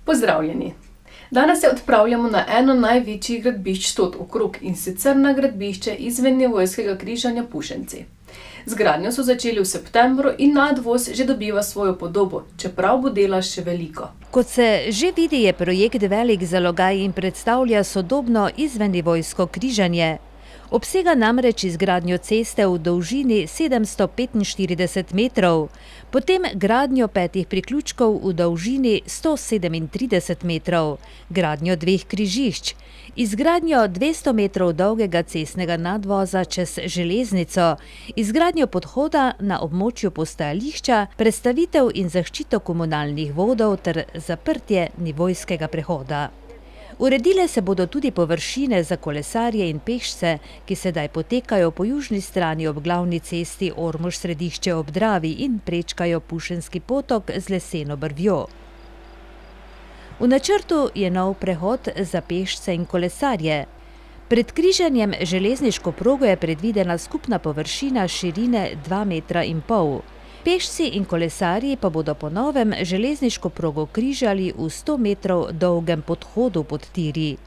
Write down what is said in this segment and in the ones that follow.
Pozdravljeni! Danes se odpravljamo na eno največjih gradbišč tod okrog, in sicer na gradbišče izvennivojskega križanja Pušenci. Z gradnjo so začeli v septembru in nadvoz že dobiva svojo podobo, čeprav bo dela še veliko. Kot se že vidi, je projekt velik zalogaj in predstavlja sodobno izvennivojsko križanje. Obsega namreč izgradnjo ceste v dolžini 745 metrov, potem gradnjo 5 priključkov v dolžini 137 metrov, gradnjo 2 križišč, izgradnjo 200 metrov dolgega cestnega nadvoza čez železnico, izgradnjo podhoda na območju postajališča, prestavitev in zaščito komunalnih vodov ter zaprtje nivojskega prehoda. Uredile se bodo tudi površine za kolesarje in pešce, ki sedaj potekajo po južni strani ob glavni cesti Ormož-Središče ob Dravi in prečkajo Pušenski potok z leseno brvjo. V načrtu je nov prehod za pešce in kolesarje. Pred križanjem železniško progo je predvidena skupna površina širine 2,5 metra. Pešci in kolesarji pa bodo po novem železniško progo križali v 100 metrov dolgem podhodu pod tiri.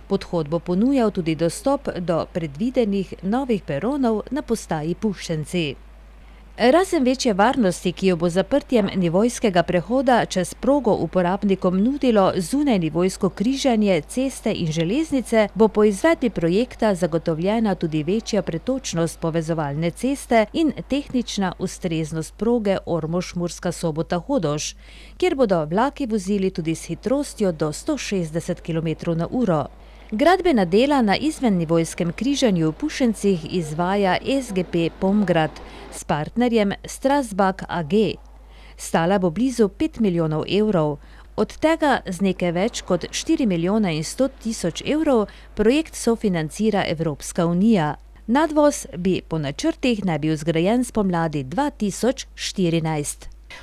Podhod bo ponujal tudi dostop do predvidenih novih peronov na postaji Pušenci. Razen večje varnosti, ki jo bo zaprtjem nivojskega prehoda čez progo uporabnikom nudilo zunajnivojsko križanje ceste in železnice, bo po izvedbi projekta zagotovljena tudi večja pretočnost povezovalne ceste in tehnična ustreznost proge Ormož-Murska Sobota-Hodoš, kjer bodo vlaki vozili tudi s hitrostjo do 160 km/h. Gradbena dela na izvennivojskem križanju v Pušencih izvaja SGP Pomgrad s partnerjem Strasbag AG. Stala bo blizu 5 milijonov evrov, od tega z nekaj več kot 4 milijona in 100 tisoč evrov projekt sofinancira Evropska unija. Nadvoz bi po načrtih naj bil zgrajen spomladi 2014.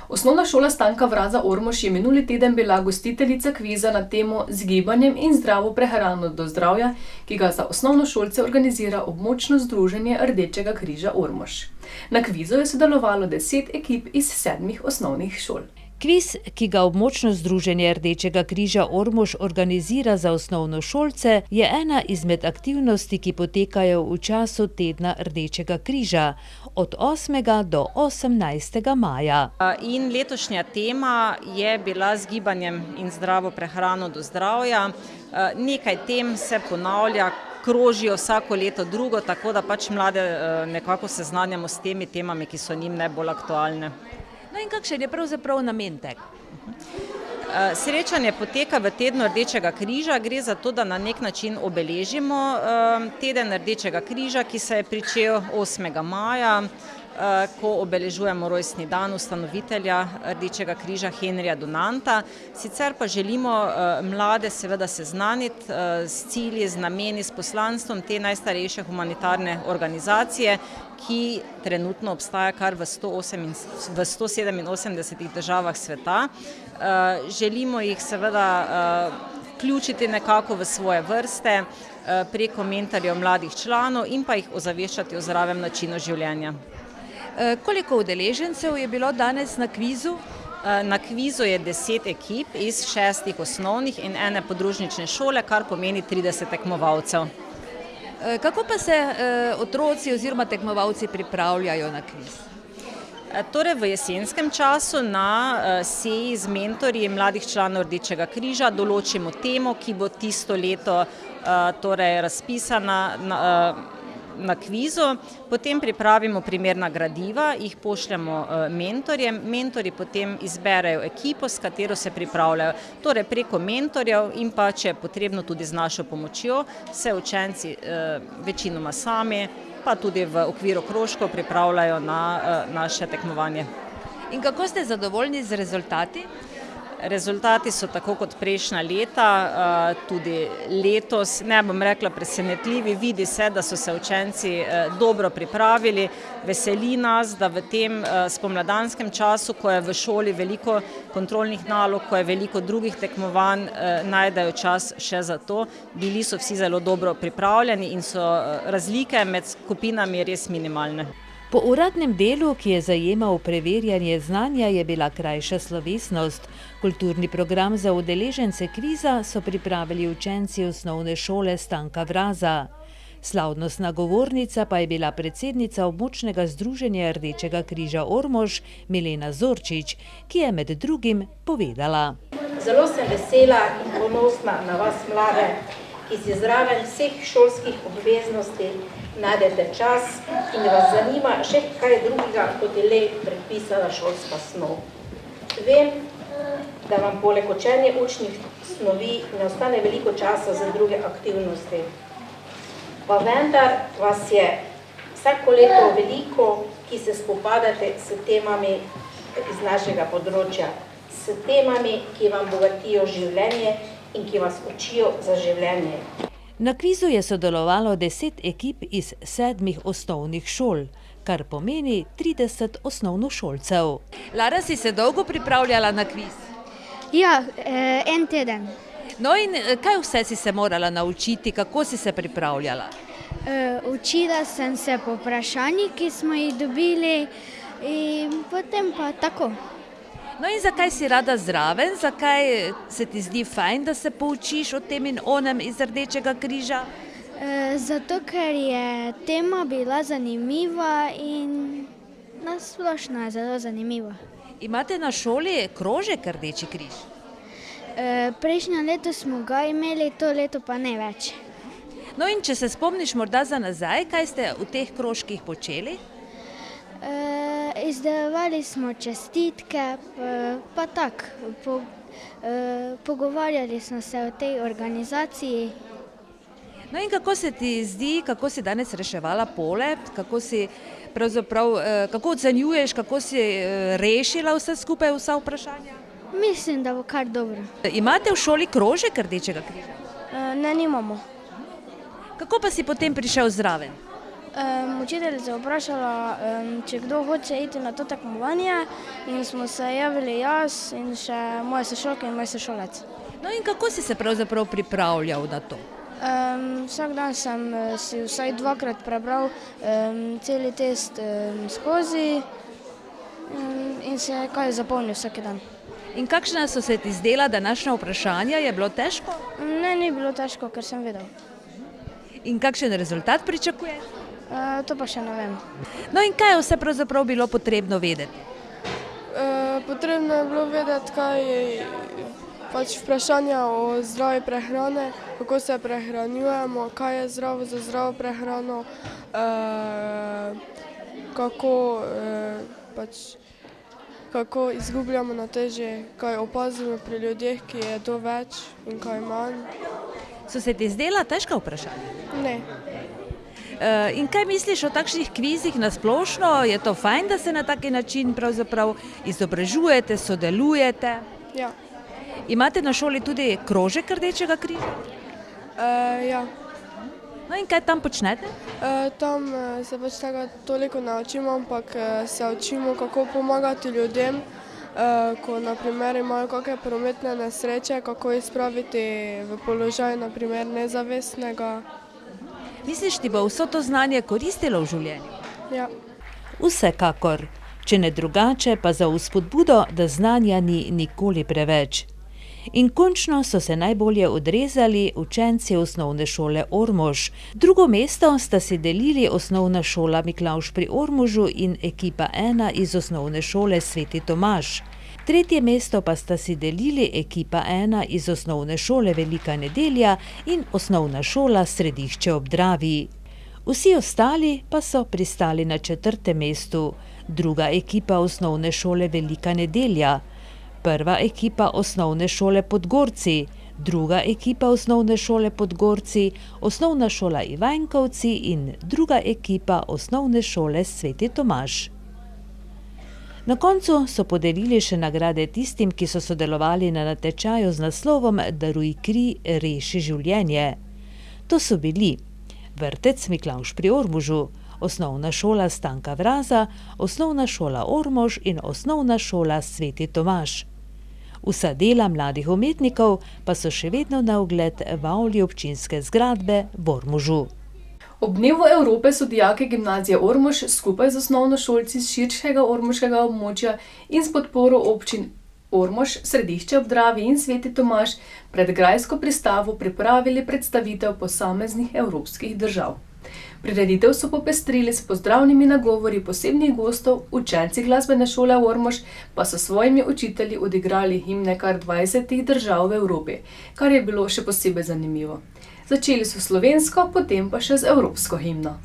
Osnovna šola Stanka Vraza Ormož je minuli teden bila gostiteljica kviza na temo Z gibanjem in zdravo prehrano do zdravja, ki ga za osnovnošolce organizira območno združenje Rdečega križa Ormož. Na kvizu je sodelovalo 10 ekip iz 7 osnovnih šol. Kviz, ki ga območno združenje Rdečega križa Ormož organizira za osnovnošolce, je ena izmed aktivnosti, ki potekajo v času tedna Rdečega križa od 8. do 18. maja. In letošnja tema je bila Z gibanjem in zdravo prehrano do zdravja. Nekaj tem se ponavlja, krožijo vsako leto drugo, tako da pač mlade nekako seznanjamo s temi temami, ki so njim najbolj aktualne. No in kakšen je pravzaprav namen tega? Srečanje poteka v tednu Rdečega križa. Gre za to, da na nek način obeležimo teden Rdečega križa, ki se je pričel 8. maja, ko obeležujemo rojstni dan ustanovitelja Rdečega križa Henrija Dunanta. Sicer pa želimo mlade seveda seznaniti s cilji, z nameni, s poslanstvom te najstarejše humanitarne organizacije, ki trenutno obstaja kar v 187 državah sveta. Želimo jih seveda vključiti nekako v svoje vrste preko mentorjev mladih članov in pa jih ozaveščati o zdravem načinu življenja. Koliko udeležencev je bilo danes na kvizu? Na kvizu je 10 ekip iz 6 osnovnih in ene podružnične šole, kar pomeni 30 tekmovalcev. Kako pa se otroci oziroma tekmovalci pripravljajo na kviz? Torej v jesenskem času na seji z mentorji mladih članov Rdečega križa določimo temo, ki bo tisto leto razpisana na kvizu, potem pripravimo primerna gradiva, jih pošljemo mentorjem, mentorji potem izberejo ekipo, s katero se pripravljajo. Torej preko mentorjev in pa, če je potrebno tudi z našo pomočjo, se učenci večinoma sami, pa tudi v okviru krožkov pripravljajo na naše tekmovanje. In kako ste zadovoljni z rezultati? Rezultati so tako kot prejšnja leta, tudi letos, ne bom rekla presenetljivi, vidi se, da so se učenci dobro pripravili. Veseli nas, da v tem spomladanskem času, ko je v šoli veliko kontrolnih nalog, ko je veliko drugih tekmovanj, najdejo čas še za to. Bili so vsi zelo dobro pripravljeni in so razlike med skupinami res minimalne. Po uradnem delu, ki je zajemal preverjanje znanja, je bila krajša slovesnost. Kulturni program za udeležence kviza so pripravili učenci osnovne šole Stanka Vraza. Slavnostna govornica pa je bila predsednica območnega združenja Rdečega križa Ormož Milena Zorčič, ki je med drugim povedala. Zelo sem vesela in ponosna na vas mlade, ki si zraven vseh šolskih obveznosti najdete čas in vas zanima še kaj drugega, kot je le predpisana šolska snov. Vem, da vam poleg učenja učnih snovi ne ostane veliko časa za druge aktivnosti. Pa vendar vas je vsako leto veliko, ki se spopadate s temami iz našega področja, s temami, ki vam bogatijo življenje in ki vas učijo za življenje. Na kvizu je sodelovalo 10 ekip iz 7 osnovnih šol, kar pomeni 30 osnovnošolcev. Lara, si se dolgo pripravljala na kviz? Ja, en teden. No in kaj vse si se morala naučiti, kako si se pripravljala? Učila sem se po vprašanjih, ki smo jih dobili, in potem pa tako. No in zakaj si rada zraven? Zakaj se ti zdi fajn, da se poučiš o tem in onem iz Rdečega križa? Zato, ker je tema bila zanimiva in nasplošno je zelo zanimiva. Imate na šoli krožek Rdeči križ? Prejšnje leto smo ga imeli, to leto pa ne več. No in če se spomniš morda za nazaj, kaj ste v teh krožkih počeli? Izdelovali smo čestitke, pa tako. Pogovarjali smo se o tej organizaciji. No in kako se ti zdi, kako si danes reševala pole, kako ocenjuješ, kako si rešila vse skupaj, vsa vprašanja? Mislim, da bo kar dobro. Imate v šoli krožek Rdečega križa? Ne, nimamo. Kako pa si potem prišel zraven? Učiteljica je vprašala, če kdo hoče iti na to tekmovanje, in smo se javili jaz in še moja sošolka in moj sošolec. No in kako si se pravzaprav pripravljal na to? Vsak dan sem si vsaj 2-krat prebral celi test skozi in se kaj zapomnil vsak dan. In kakšna so se ti zdela današnja vprašanja? Je bilo težko? Ne, ni bilo težko, ker sem vedel. In kakšen rezultat pričakuješ? To pa še ne vem. No in kaj je vse pravzaprav bilo potrebno vedeti? Potrebno je bilo vedeti, kaj je vprašanja o zdravi prehrane, kako se prehranjujemo, kaj je zdravo za zdravo prehrano, kako izgubljamo na teži, kaj opazimo pri ljudeh, ki je to več in kaj manj. So se ti zdela težka vprašanja? Ne. In kaj misliš o takšnih kvizih na splošno? Je to fajn, da se na taki način pravzaprav izobražujete, sodelujete? Ja. Imate na šoli tudi krožek Rdečega križa? Ja. No in kaj tam počnete? Tam se pač tega toliko naučimo, ampak se učimo, kako pomagati ljudem, ko na primer imajo kakšne prometne nesreče, kako jih spraviti v položaj, na primer nezavestnega. Misliš, ti bo vso to znanje koristilo v življenju? Ja. Vsekakor, če ne drugače, pa za vzpodbudo, da znanja ni nikoli preveč. In končno so se najbolje odrezali učenci osnovne šole Ormož. Drugo mesto sta si delili osnovna šola Miklavž pri Ormožu in ekipa 1 iz osnovne šole Sveti Tomaž. Tretje mesto pa sta si delili ekipa 1 iz osnovne šole Velika Nedelja in osnovna šola Središče ob Dravi. Vsi ostali pa so pristali na 4. mestu, druga ekipa osnovne šole Velika Nedelja, prva ekipa osnovne šole Podgorci, druga ekipa osnovne šole Podgorci, osnovna šola Ivanjkovci in druga ekipa osnovne šole Sveti Tomaž. Na koncu so podelili še nagrade tistim, ki so sodelovali na natečaju z naslovom Daruj kri, reši življenje. To so bili vrtec Miklavž pri Ormožu, osnovna šola Stanka Vraza, osnovna šola Ormož in osnovna šola Sveti Tomaž. Vsa dela mladih umetnikov pa so še vedno na ogled v avli občinske zgradbe v Ormožu. Ob dnevu Evrope so dijaki gimnazije Ormož skupaj z osnovnošolci z širšega ormoškega območja in s podporo občin Ormož, Središče ob Dravi in Sveti Tomaž pred grajsko pristavo pripravili predstavitev posameznih evropskih držav. Prireditev so popestrili s pozdravnimi nagovori posebnih gostov, učenci glasbene šole Ormož pa so svojimi učitelji odigrali himne kar 20 držav v Evropi, kar je bilo še posebej zanimivo. Začeli so slovensko, potem pa še z evropsko himno.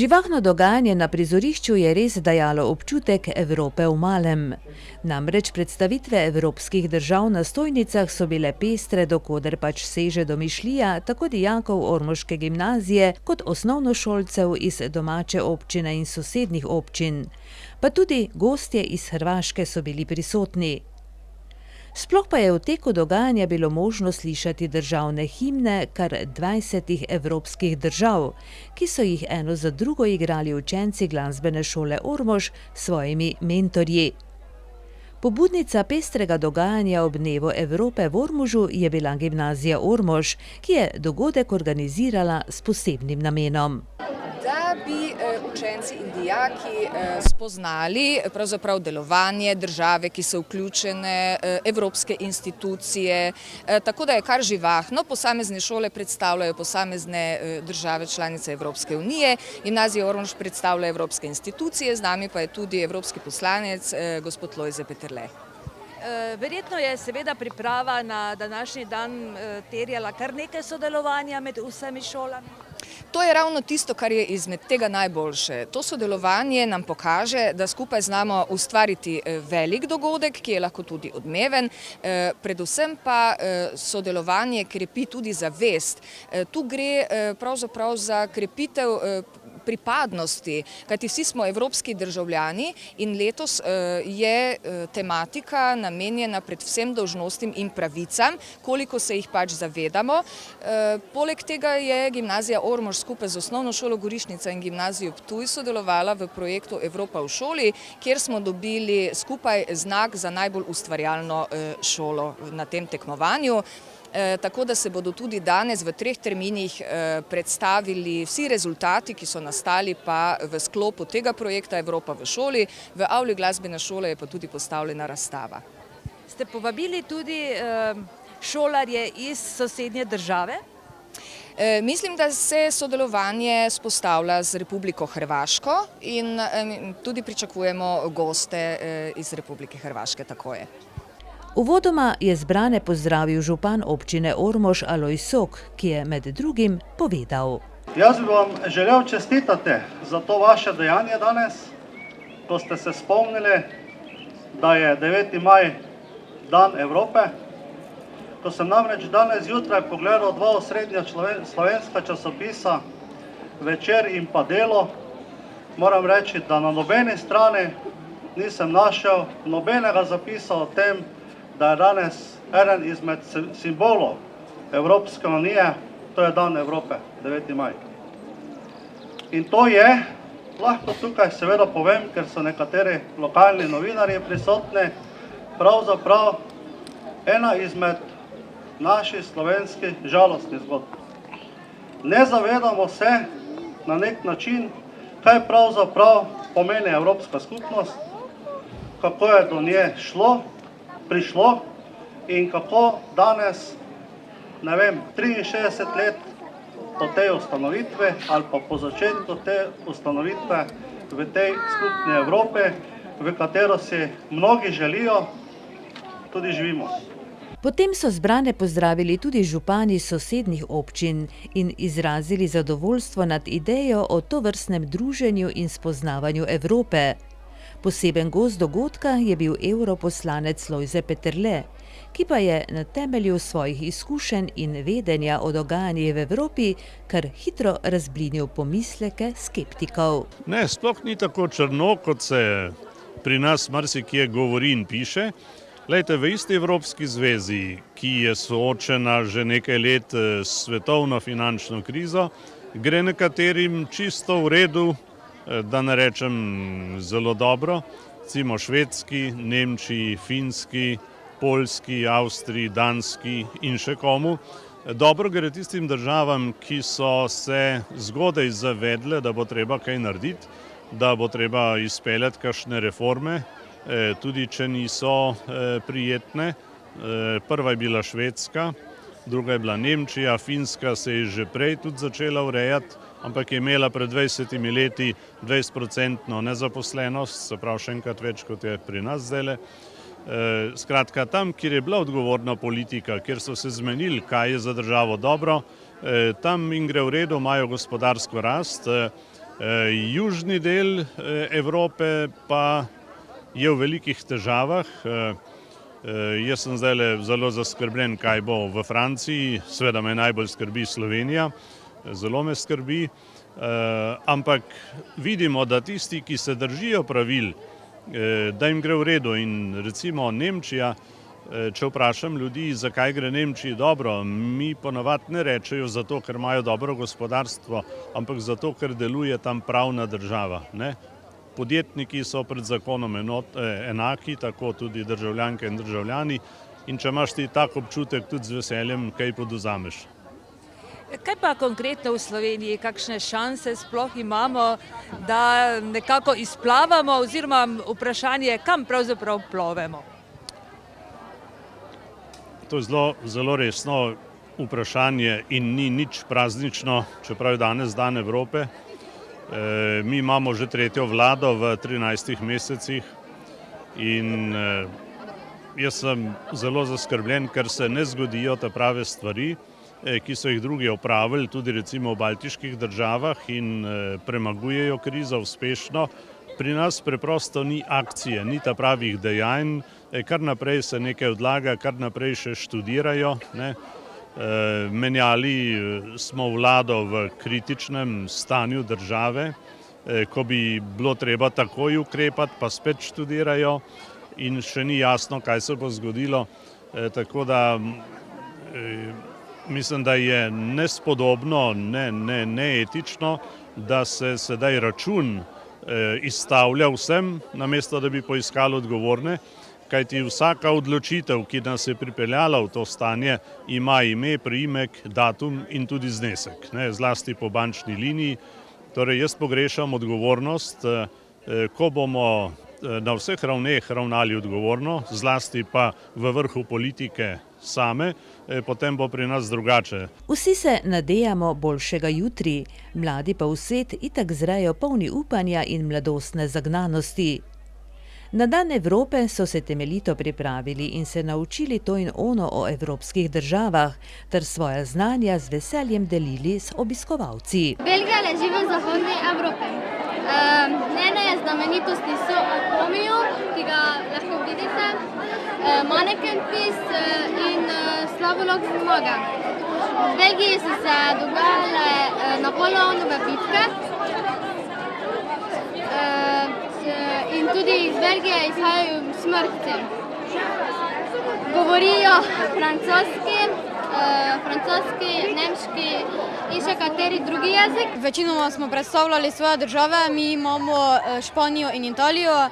Živahno dogajanje na prizorišču je res dajalo občutek Evrope v malem. Namreč predstavitve evropskih držav na stojnicah so bile pestre, dokoder pač seže domišljija tako dijakov ormoške gimnazije kot osnovnošolcev iz domače občine in sosednjih občin. Pa tudi gostje iz Hrvaške so bili prisotni. Sploh pa je v teku dogajanja bilo možno slišati državne himne kar 20 evropskih držav, ki so jih eno za drugo igrali učenci glasbene šole Ormož s svojimi mentorji. Pobudnica pestrega dogajanja ob dnevu Evrope v Ormožu je bila gimnazija Ormož, ki je dogodek organizirala s posebnim namenom. Da bi učenci in dijaki spoznali pravzaprav delovanje države, ki so vključene, evropske institucije, tako da je kar živahno. Posamezne šole predstavljajo posamezne države članice Evropske unije, gimnazija Ormož predstavlja evropske institucije, z nami pa je tudi evropski poslanec gospod Lojze Peterle. Verjetno je seveda priprava na današnji dan terjala kar nekaj sodelovanja med vsemi šolami. To je ravno tisto, kar je izmed tega najboljše. To sodelovanje nam pokaže, da skupaj znamo ustvariti velik dogodek, ki je lahko tudi odmeven, predvsem pa sodelovanje krepi tudi zavest. Tu gre pravzaprav za krepitev pripadnosti, kajti vsi smo evropski državljani in letos je tematika namenjena predvsem dolžnostim in pravicam, koliko se jih pač zavedamo. Poleg tega je gimnazija Ormož skupaj z osnovno šolo Gorišnica in gimnazijo Ptuj sodelovala v projektu Evropa v šoli, kjer smo dobili skupaj znak za najbolj ustvarjalno šolo na tem tekmovanju. Tako da se bodo tudi danes v 3 terminih predstavili vsi rezultati, ki so nastali pa v sklopu tega projekta Evropa v šoli. V avli glasbene šole je pa tudi postavljena razstava. Ste povabili tudi šolarje iz sosednje države? Mislim, da se sodelovanje spostavlja z Republiko Hrvaško in tudi pričakujemo goste iz Republike Hrvaške, tako je. Uvodoma je zbrane pozdravil župan občine Ormož Alojz Sok, ki je med drugim povedal. Jaz bi vam želel čestitati za to vaše dejanje danes, ko ste se spomnili, da je 9. maj dan Evrope. Ko sem namreč danes zjutraj pogledal 2 osrednja slovenska časopisa, Večer in pa Delo, moram reči, da na nobeni strani nisem našel nobenega zapisa o tem, da je danes eden izmed simbolov Evropske unije, to je dan Evrope, 9. maj. In to je, lahko tukaj seveda povem, ker so nekateri lokalni novinarji prisotni, pravzaprav ena izmed naših slovenskih žalostnih zgodb. Ne zavedamo se na nek način, kaj pravzaprav pomeni Evropska skupnost, kako je do nje prišlo in kako danes, ne vem, 63 let po tej ustanovitvi ali pa po začetku te ustanovitve v tej skupni Evropi, v katero si mnogi želijo, tudi živimo. Potem so zbrane pozdravili tudi župani sosednjih občin in izrazili zadovoljstvo nad idejo o tovrstnem druženju in spoznavanju Evrope. Poseben gost dogodka je bil evroposlanec Lojze Peterle, ki pa je na temelju svojih izkušenj in vedenja o dogajanjih v Evropi kar hitro razblinil pomisleke skeptikov. Ne, sploh ni tako črno, kot se pri nas marsikje govori in piše. Glejte, v isti Evropski zvezi, ki je soočena že nekaj let s svetovno finančno krizo, gre nekaterim čisto v redu, da ne rečem zelo dobro, recimo Švedski, Nemčiji, Finski, Poljski, Avstriji, Danski in še komu. Dobro gre tistim državam, ki so se zgodaj zavedle, da bo treba kaj narediti, da bo treba izpeljati kakšne reforme, tudi če niso prijetne. Prva je bila Švedska, druga je bila Nemčija, Finska se je že prej tudi začela urejati, ampak je imela pred 20 leti 20% nezaposlenost, se pravi še enkrat več, kot je pri nas zdajle. Skratka, tam, kjer je bila odgovorna politika, kjer so se zmenili, kaj je za državo dobro, tam jim gre v redu, imajo gospodarsko rast. Južni del Evrope pa je v velikih težavah. Jaz sem zdaj zelo zaskrbljen, kaj bo v Franciji, seveda me najbolj skrbi Slovenija, zelo me skrbi, ampak vidimo, da tisti, ki se držijo pravil, da jim gre v redu in recimo Nemčija, če vprašam ljudi, zakaj gre Nemčiji dobro, mi ponavadi ne rečejo zato, ker imajo dobro gospodarstvo, ampak zato, ker deluje tam pravna država, ne? Podjetniki so pred zakonom enaki, tako tudi državljanke in državljani, in če imaš ti tak občutek, tudi z veseljem kaj podvzameš. Kaj pa konkretno v Sloveniji, kakšne šanse sploh imamo, da nekako izplavamo, oziroma vprašanje, kam pravzaprav plovemo? To je zelo resno vprašanje in ni nič praznično, čeprav je danes dan Evrope. Mi imamo že tretjo vlado v 13 mesecih in jaz sem zelo zaskrbljen, ker se ne zgodijo te prave stvari, ki so jih drugi opravili, tudi recimo v baltiških državah in premagujejo krizo uspešno. Pri nas preprosto ni akcije, ni ta pravih dejanj, kar naprej se nekaj odlaga, kar naprej še študirajo, ne. Menjali smo vlado v kritičnem stanju države, ko bi bilo treba takoj ukrepati, pa spet študirajo in še ni jasno, kaj se bo zgodilo. Tako da mislim, da je nespodobno, neetično, da se sedaj račun izstavlja vsem, namesto da bi poiskali odgovorne, kajti vsaka odločitev, ki nas je pripeljala v to stanje, ima ime, priimek, datum in tudi znesek, ne, zlasti po bančni liniji. Torej, jaz pogrešam odgovornost, ko bomo na vseh ravneh ravnali odgovorno, zlasti pa v vrhu politike same, potem bo pri nas drugače. Vsi se nadejamo boljšega jutri, mladi pa v svet itak zrejo polni upanja in mladostne zagnanosti. Na dan Evrope so se temeljito pripravili in se naučili to in ono o evropskih državah, ter svoja znanja z veseljem delili s obiskovalci. Belgija leži v zahodni Evropi. Njene znamenitosti so Atomium, ki ga lahko vidite, Mannekenpis in Slavolok zmaga. V Belgiji so se dogajale Napoleonove bitke in tudi iz Belgije izhajajo smrtci. Govorijo francoski, nemški in še kateri drugi jezik. Večinoma smo predstavljali svoje države, mi imamo Španijo in Italijo.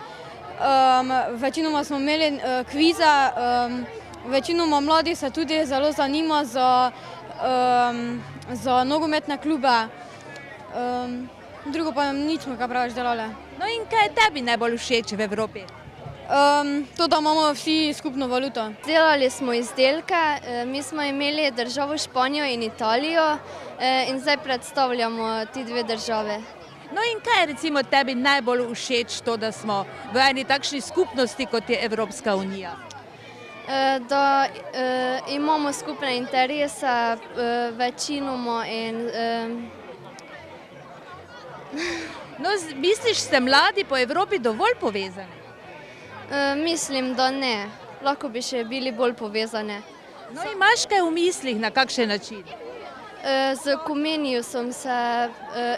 Večinoma smo imeli kvize, večinoma mladi se tudi zelo zanima za nogometne klube. Drugo pa nismo kaj praviš delali. No in kaj je tebi najbolj všeč v Evropi? To, da imamo vsi skupno valuto. Delali smo izdelke, mi smo imeli državo Španijo in Italijo in zdaj predstavljamo ti dve države. No in kaj je recimo tebi najbolj všeč to, da smo v eni takšni skupnosti, kot je Evropska unija? Da imamo skupne interese večinoma in... No, misliš, ste mladi po Evropi dovolj povezani? Mislim, da ne. Lahko bi še bili bolj povezani. No, imaš kaj v mislih, na kakšen način? Z Comeniusom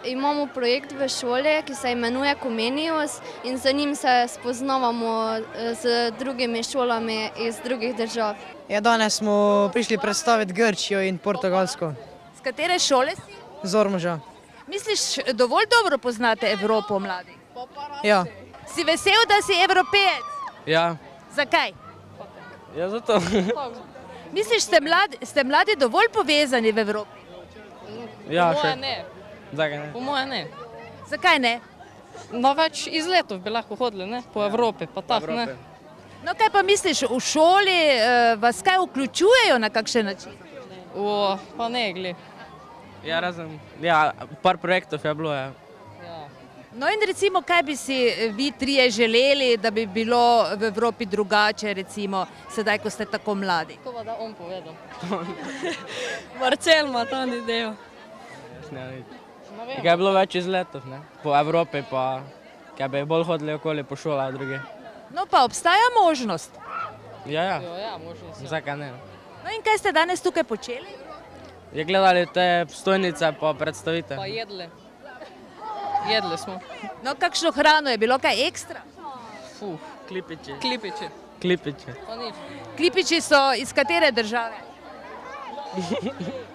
imamo projekt v šoli, ki se imenuje Comenius in z njim se spoznavamo z drugimi šolami iz drugih držav. Ja, danes smo prišli predstaviti Grčijo in Portugalsko. Z katere šole si? Z Ormoža. Misliš, dovolj dobro poznate Evropo, mladi? Ja. Si vesel, da si evropejec? Ja. Zakaj? Ja, zato. Misliš, ste mladi dovolj povezani v Evropi? Ja, Po še. moje ne. Zakaj ne? Po moje ne. Zakaj ne? Na več izletov bi lahko hodili, ne? Po Evropi, pa tako ne. No, kaj pa misliš, v šoli vas kaj vključujejo na kakšen način? Pa ne, gli. Ja, razen. Ja, par projektov je bilo, ja. No in recimo, kaj bi si vi trije želeli, da bi bilo v Evropi drugače, recimo, sedaj, ko ste tako mladi? To pa da on povedal. Marcel ima ta idejo. Kaj je bilo več izletov, ne? Po Evropi pa, kaj bi bolj hodili okoli po šolah druge. No pa obstaja možnost. Ja. Ja, možnost. Zakaj ne? No in kaj ste danes tukaj počeli? Je gledali te stojnice pa predstavite. Pa jedli. Jedli smo. No, kakšno hrano je bilo, kaj ekstra? Klipiči. Klipiči. Klipiči. Pa nič. Klipiči so iz katere države?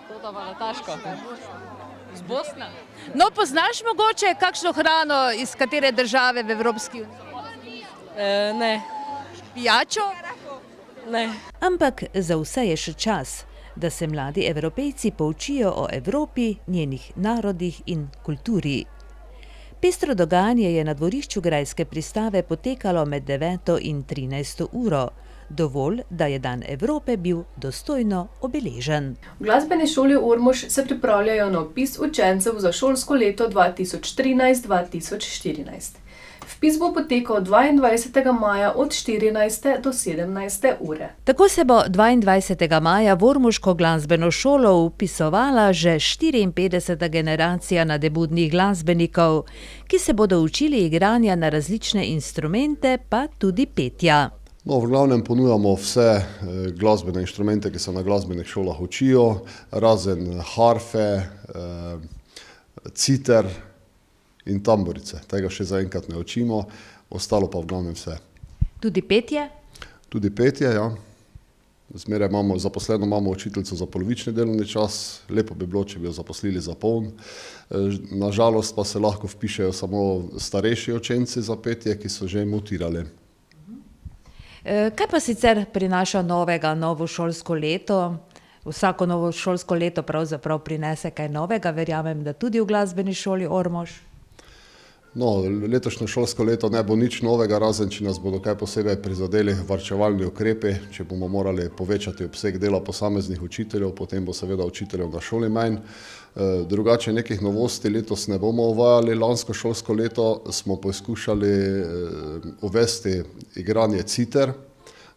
To da valetaško. Z Bosne? No, poznaš mogoče kakšno hrano iz katere države v Evropski uniji? Ne. Pijačo? Ne. Ampak za vse je še čas, da se mladi Evropejci poučijo o Evropi, njenih narodih in kulturi. Pestro dogajanje je na dvorišču grajske pristave potekalo med 9. in 13. uro. Dovolj, da je Dan Evrope bil dostojno obeležen. V glasbeni šoli Ormož se pripravljajo na vpis učencev za šolsko leto 2013-2014. Vpis bo potekal 22. maja od 14. do 17. ure. Tako se bo 22. maja v ormoško glasbeno šolo vpisovala že 54. generacija nadebudnih glasbenikov, ki se bodo učili igranja na različne instrumente, pa tudi petja. No, v glavnem ponujamo vse glasbene inštrumente, ki se na glasbenih šolah učijo, razen harfe, citer in tamburice. Tega še zaenkrat ne učimo, ostalo pa v glavnem vse. Tudi petje? Tudi petje, ja. Zmeraj zaposleno imamo učiteljico za polovični delovni čas, lepo bi bilo, če bi jo zaposlili za poln. Nažalost pa se lahko vpišejo samo starejši učenci za petje, ki so že mutirali. Kaj pa sicer prinaša novo šolsko leto? Vsako novo šolsko leto pravzaprav prinese kaj novega, verjamem, da tudi v glasbeni šoli Ormož. No, letošnje šolsko leto ne bo nič novega, razen če nas bodo kaj posebej prizadeli varčevalni ukrepi, če bomo morali povečati obseg dela posameznih učiteljev, potem bo seveda učiteljev na šoli manj. Drugače nekih novosti letos ne bomo uvajali. Lansko šolsko leto smo poskušali uvesti igranje citer.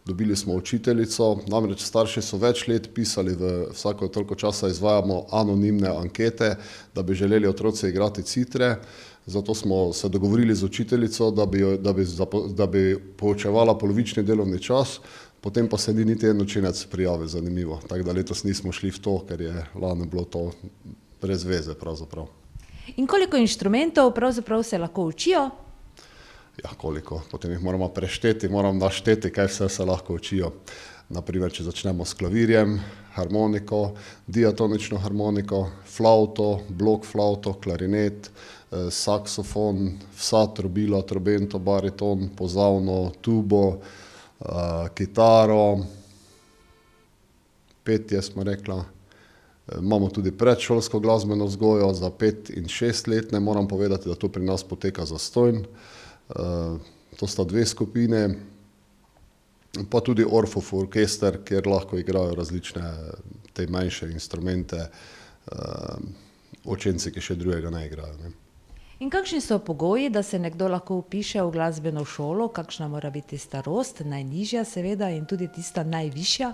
Dobili smo učiteljico, namreč starši so več let pisali, vsako toliko časa izvajamo anonimne ankete, da bi želeli otroci igrati citre. Zato smo se dogovorili z učiteljico, da bi poučevala polovični delovni čas, potem pa se ni niti en učenec prijavil, zanimivo. Tako da letos nismo šli v to, ker je lani bilo to brez veze pravzaprav. In koliko inštrumentov pravzaprav se lahko učijo? Ja, koliko. Potem jih moramo prešteti, moram našteti, kaj vse se lahko učijo. Naprimer, če začnemo s klavirjem, harmoniko, diatonično harmoniko, flauto, blok flauto, klarinet, saksofon, vsa trobila, trobento, bariton, pozavno, tubo, kitaro, petje smo rekla. Imamo tudi predšolsko glasbeno vzgojo za 5- in 6-letne. Moram povedati, da to pri nas poteka zastonj. To sta dve skupine. pa tudi Orffov orkester, kjer lahko igrajo različne te manjše instrumente, učenci, ki še drugega ne igrajo. Ne. In kakšni so pogoji, da se nekdo lahko vpiše v glasbeno šolo, kakšna mora biti starost, najnižja seveda in tudi tista najvišja?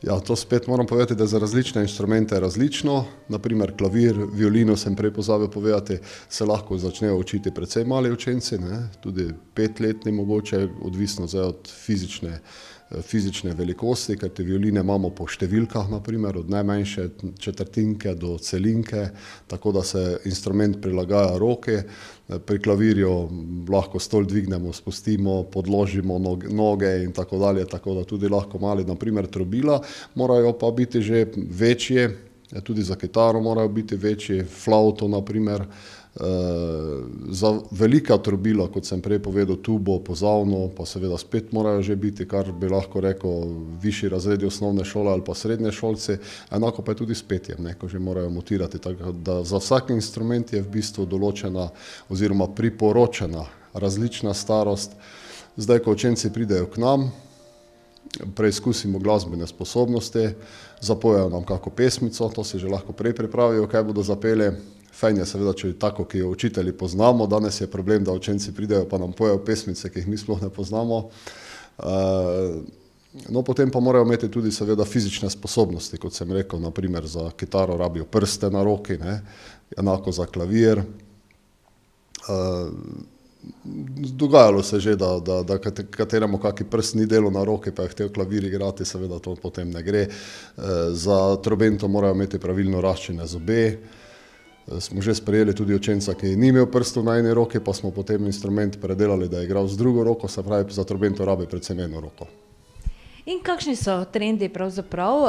Ja, to spet moram povedati, da za različne instrumente je različno. Naprimer klavir, violino sem prej pozabil povedati, se lahko začnejo učiti precej mali učenci, ne? Tudi 5-letni mogoče, odvisno zdaj od fizične velikosti, ker te violine imamo po številkah, naprimer, od najmanjše četrtinke do celinke, tako da se instrument prilagaja roki. Pri klavirju lahko stol dvignemo, spustimo, podložimo noge in tako dalje, tako da tudi lahko mali, naprimer trobila, morajo pa biti že večje, tudi za kitaro morajo biti večji, flauto naprimer. Za velika trobila, kot sem prej povedal, tubo, pozavno, pa seveda spet morajo že biti, kar bi lahko rekel, višji razredi osnovne šole ali pa srednje šolci, enako pa je tudi s petjem, ko že morajo mutirati, tako da za vsak instrument je v bistvu določena oziroma priporočena različna starost. Zdaj, ko učenci pridejo k nam, preizkusimo glasbene sposobnosti, zapojejo nam kako pesmico, to si že lahko prej pripravijo, kaj bodo zapeli. Fajn je seveda, če je tako, ki jo učitelji poznamo, danes je problem, da učenci pridejo pa nam pojejo pesmice, ki jih mi sploh ne poznamo. No, potem pa morajo imeti tudi seveda fizične sposobnosti, kot sem rekel, naprimer za kitaro rabijo prste na roki, ne? Enako za klavir. Dogajalo se že, da kateremu kaki prst ni delo na roki, pa je hotel klavir igrati, seveda to potem ne gre. Za trobento morajo imeti pravilno raščene zobe. Smo že sprejeli tudi učenca, ki ni imel prstov na eni roki, pa smo potem instrument predelali, da je igral z drugo roko, se pravi za trobento rabi predvsem eno roko. In kakšni so trendi pravzaprav,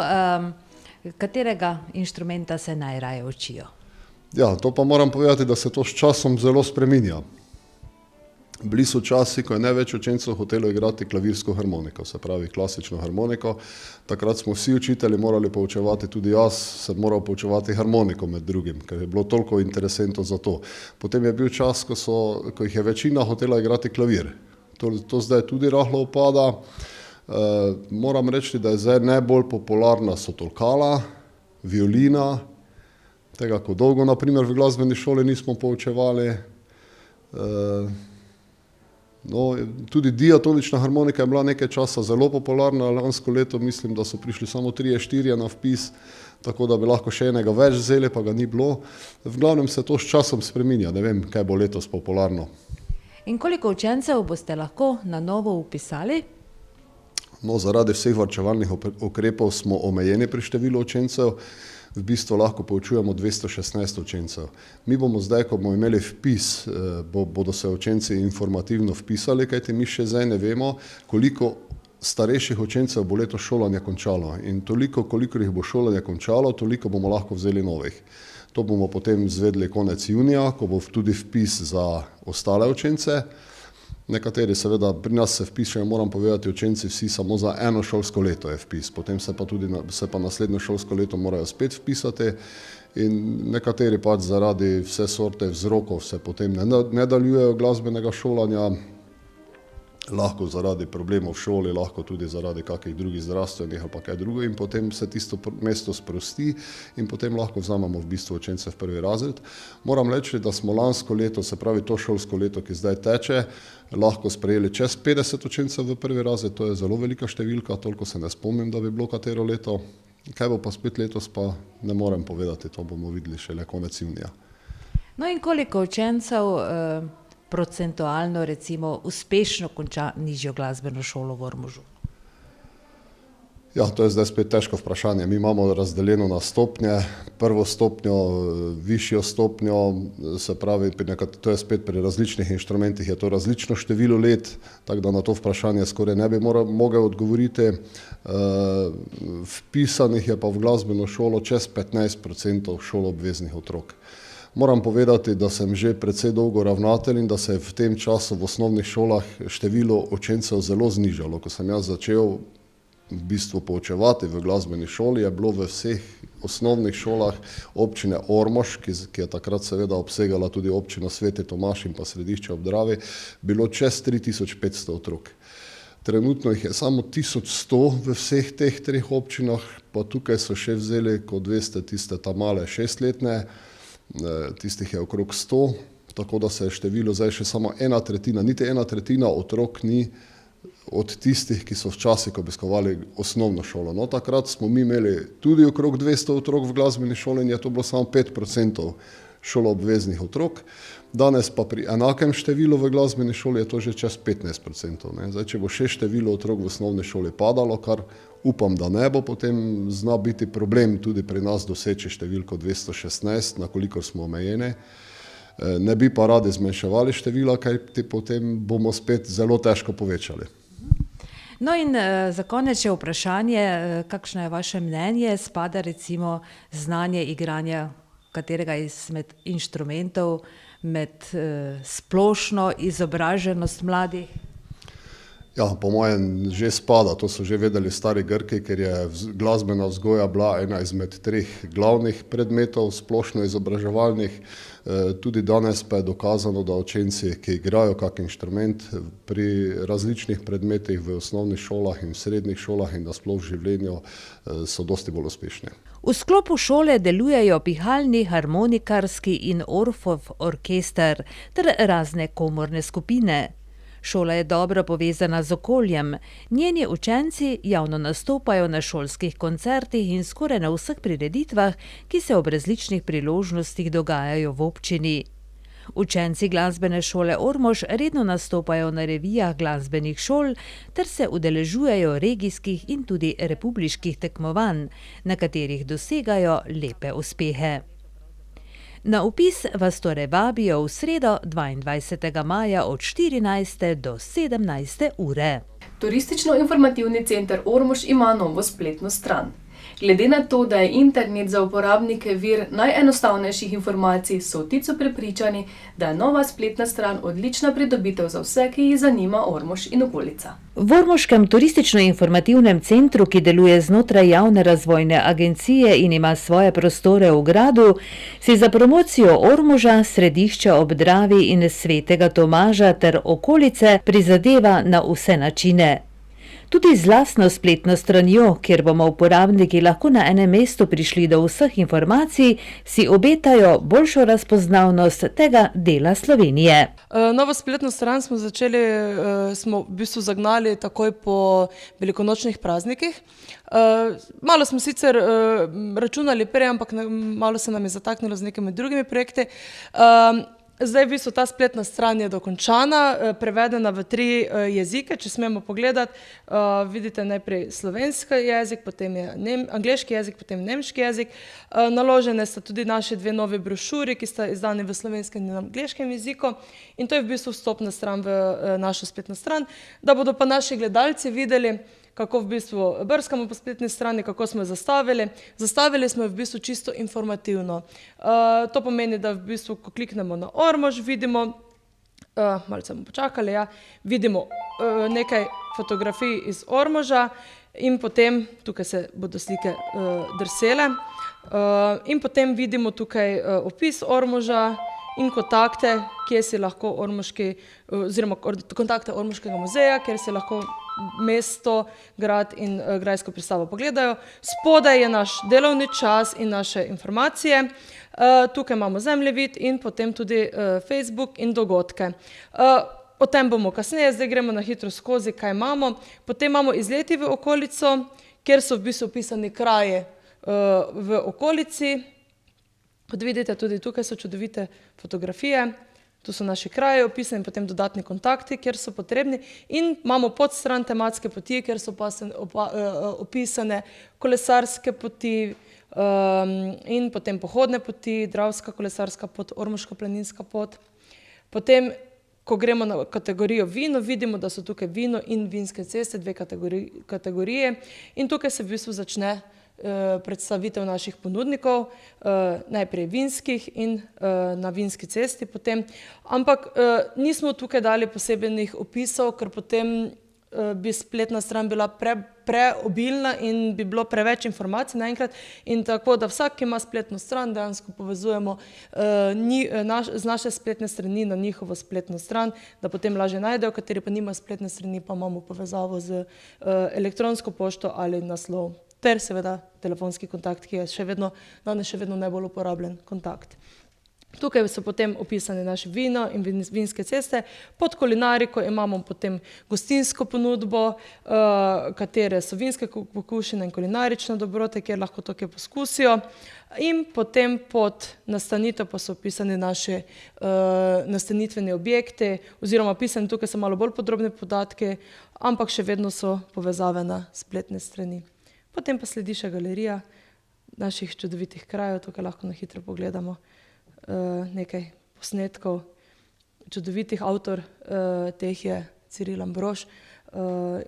katerega inštrumenta se najraje učijo? Ja, to pa moram povedati, da se to s časom zelo spreminja. Bili so časi, ko je največ učencev hotelo igrati klavirsko harmoniko, se pravi klasično harmoniko. Takrat smo vsi učitelji morali poučevati, tudi jaz sem moral poučevati harmoniko med drugim, ker je bilo toliko interesentov za to. Potem je bil čas, ko jih je večina hotela igrati klavir. To zdaj tudi rahlo upada. Moram reči, da je zdaj najbolj popularna so tolkala, violina, tega ko dolgo, naprimer v glasbeni šoli nismo poučevali. No, tudi diatonična harmonika je bila nekaj časa zelo popularna, lansko leto mislim, da so prišli samo 3-4 na vpis, tako da bi lahko še enega več vzeli, pa ga ni bilo. V glavnem se to s časom spreminja, ne vem, kaj bo letos popularno. In koliko učencev boste lahko na novo vpisali? No, zaradi vseh varčevalnih ukrepov smo omejeni pri številu učencev. V bistvu lahko poučujemo 216 učencev. Mi bomo zdaj, ko bomo imeli vpis, bodo se učenci informativno vpisali, kajti mi še zdaj ne vemo, koliko starejših učencev bo letos šolanje končalo. In toliko, koliko jih bo šolanje končalo, toliko bomo lahko vzeli novih. To bomo potem izvedli konec junija, ko bo tudi vpis za ostale učence. Nekateri seveda, pri nas se vpišejo, moram povedati, učenci vsi samo za eno šolsko leto je vpis, potem se pa naslednjo šolsko leto morajo spet vpisati in nekateri pač zaradi vse sorte vzrokov se potem ne nadaljujejo glasbenega šolanja, lahko zaradi problemov v šoli, lahko tudi zaradi kakih drugih zdravstvenih ali pa kaj drugo in potem se tisto mesto sprosti in potem lahko vzamemo v bistvu učence v prvi razred. Moram reči, da smo lansko leto, se pravi to šolsko leto, ki zdaj teče, lahko sprejeli čez 50 učencev v prvi razred, to je zelo velika številka, toliko se ne spomnim, da bi bilo katero leto. Kaj bo pa spet letos, pa ne morem povedati, to bomo videli šele konec junija. No in koliko učencev procentualno recimo uspešno konča nižjo glasbeno šolo v Ormožu? Ja, to je zdaj spet težko vprašanje. Mi imamo razdeljeno na stopnje, prvo stopnjo, višjo stopnjo, se pravi, to je spet pri različnih inštrumentih, je to različno število let, tako da na to vprašanje skoraj ne bi mogel odgovoriti. Vpisanih je pa v glasbeno šolo čez 15% šoloobveznih otrok. Moram povedati, da sem že precej dolgo ravnatelj in da se je v tem času v osnovnih šolah število učencev zelo znižalo. Ko sem jaz začel v bistvu poučevati v glasbeni šoli, je bilo v vseh osnovnih šolah občine Ormož, ki je takrat seveda obsegala tudi občino Sveti Tomaž in pa Središče ob Dravi, bilo čez 3500 otrok. Trenutno jih je samo 1100 v vseh teh 3 občinah, pa tukaj so še vzeli, kot veste, tiste ta male 6-letne, tistih je okrog 100, tako da se je število zdaj še samo 1/3, niti 1/3 otrok ni od tistih, ki so včasih obiskovali osnovno šolo. No, takrat smo mi imeli tudi okrog 200 otrok v glasbeni šoli in je to bilo samo 5% šoloobveznih otrok. Danes pa pri enakem številu v glasbeni šoli je to že čez 15%. Ne. Zdaj, če bo še število otrok v osnovni šoli padalo, kar upam, da ne bo, potem zna biti problem tudi pri nas doseči številko 216, na kolikor smo omejeni. Ne bi pa radi zmanjševali števila, kaj potem bomo spet zelo težko povečali. No in za konec še vprašanje, kakšno je vaše mnenje, spada recimo znanje igranja katerega izmed inštrumentov med splošno izobraženost mladih? Ja, po mojem že spada, to so že vedeli stari Grki, ker je glasbena vzgoja bila ena izmed 3 glavnih predmetov splošno izobraževalnih. Tudi danes pa je dokazano, da učenci, ki igrajo kak inštrument pri različnih predmetih v osnovnih šolah in v srednjih šolah in nasploh v življenju, so dosti bolj uspešni. V sklopu šole delujejo pihalni, harmonikarski in Orfov orkester ter razne komorne skupine. Šola je dobro povezana z okoljem. Njeni učenci javno nastopajo na šolskih koncertih in skoraj na vseh prireditvah, ki se ob različnih priložnostih dogajajo v občini. Učenci glasbene šole Ormož redno nastopajo na revijah glasbenih šol ter se udeležujejo regijskih in tudi republiških tekmovanj, na katerih dosegajo lepe uspehe. Na vpis vas torej vabijo v sredo 22. maja od 14. do 17. ure. Turistično-informativni center Ormož ima novo spletno stran. Glede na to, da je internet za uporabnike vir najenostavnejših informacij, so vtico prepričani, da je nova spletna stran odlična pridobitev za vse, ki jih zanima Ormož in okolica. V Ormoškem turistično-informativnem centru, ki deluje znotraj javne razvojne agencije in ima svoje prostore v gradu, si za promocijo Ormoža, središča ob Dravi in Svetega Tomaža ter okolice prizadeva na vse načine. Tudi z lastno spletno stranjo, kjer bomo uporabniki lahko na enem mestu prišli do vseh informacij, si obetajo boljšo razpoznavnost tega dela Slovenije. Novo spletno stran smo v bistvu zagnali takoj po velikonočnih praznikih. Malo smo sicer računali prej, ampak malo se nam je zataknilo z nekimi drugimi projekti. Zdaj v bistvu ta spletna stran je dokončana, prevedena v 3 jezike, če smemo pogledati. Vidite najprej slovenski jezik, potem je angleški jezik, potem nemški jezik. Naložene sta tudi naše 2 nove brošuri, ki sta izdani v slovenskem in angleškem jeziku. In to je v bistvu vstopna stran v našo spletno stran, da bodo pa naši gledalci videli, kako v bistvu brskamo po spletni strani, kako smo jo zastavili. Zastavili smo jo v bistvu čisto informativno. To pomeni, da v bistvu, ko kliknemo na Ormož, vidimo, malce bomo počakali, ja, vidimo nekaj fotografij iz Ormoža in potem, tukaj se bodo slike drsele, in potem vidimo tukaj opis Ormoža in kontakte, kje si lahko oziroma kontakte Ormoškega muzeja, kjer si lahko mesto, grad in grajsko predstavo pogledajo. Spodaj je naš delovni čas in naše informacije. Tukaj imamo zemljevid in potem tudi Facebook in dogodke. O tem bomo kasneje, zdaj gremo na hitro skozi, kaj imamo. Potem imamo izleti v okolico, kjer so v bistvu opisani kraji v okolici. Kot vidite, tudi tukaj so čudovite fotografije. Tu so naši kraji opisani, potem dodatni kontakti, kjer so potrebni. In imamo podstran tematske poti, kjer so opisane kolesarske poti in potem pohodne poti, Dravska kolesarska pot, Ormoška planinska pot. Potem, ko gremo na kategorijo vino, vidimo, da so tukaj vino in vinske ceste, 2 kategorije. In tukaj se v bistvu začne predstavitev naših ponudnikov, najprej vinskih in na vinski cesti potem. Ampak nismo tukaj dali posebnih opisov, ker potem bi spletna stran bila preobilna in bi bilo preveč informacij naenkrat. In tako, da vsak, ki ima spletno stran, dejansko povezujemo z naše spletne strani na njihovo spletno stran, da potem lažje najdejo, kateri pa nima spletne strani, pa imamo povezavo z elektronsko pošto ali naslov. Ter seveda telefonski kontakt, ki je danes še vedno najbolj uporabljen kontakt. Tukaj so potem opisane naše vino in vinske ceste. Pod kulinariko imamo potem gostinsko ponudbo, katere so vinske pokušine in kulinarične dobrote, kjer lahko tukaj poskusijo. In potem pod nastanitev pa so opisani naši nastanitveni objekti, oziroma pisani tukaj so malo bolj podrobne podatke, ampak še vedno so povezave na spletne strani. Potem pa sledi še galerija naših čudovitih krajev, tukaj lahko na hitro pogledamo nekaj posnetkov čudovitih. Avtor teh je Ciril Ambrož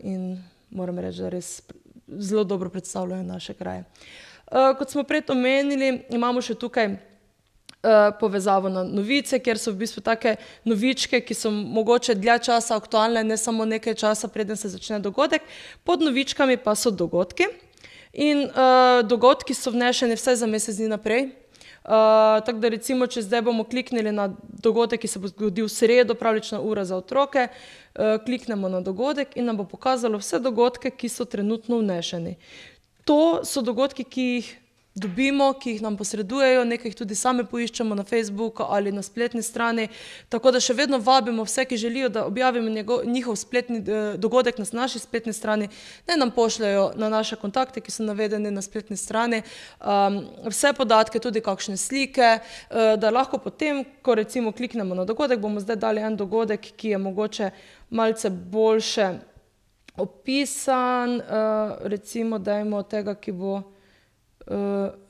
in moram reči, da res zelo dobro predstavljajo naše kraje. Kot smo prej omenili, imamo še tukaj povezavo na novice, kjer so v bistvu take novičke, ki so mogoče dlje časa aktualne, ne samo nekaj časa, preden se začne dogodek. Pod novičkami pa so dogodki in dogodki so vnešeni vsaj za mesec dni naprej. Tako da recimo, če zdaj bomo kliknili na dogodek, ki se bo zgodil v sredo, pravlična ura za otroke, kliknemo na dogodek in nam bo pokazalo vse dogodke, ki so trenutno vnešeni. To so dogodki, ki jih dobimo, ki jih nam posredujejo, nekaj jih tudi sami poiščemo na Facebooku ali na spletni strani, tako da še vedno vabimo vse, ki želijo, da objavimo njihov spletni dogodek na naši spletni strani, naj nam pošljajo na naše kontakte, ki so navedeni na spletni strani, vse podatke, tudi kakšne slike, da lahko potem, ko recimo kliknemo na dogodek, bomo zdaj dali en dogodek, ki je mogoče malce boljše opisan, recimo dajmo tega, ki bo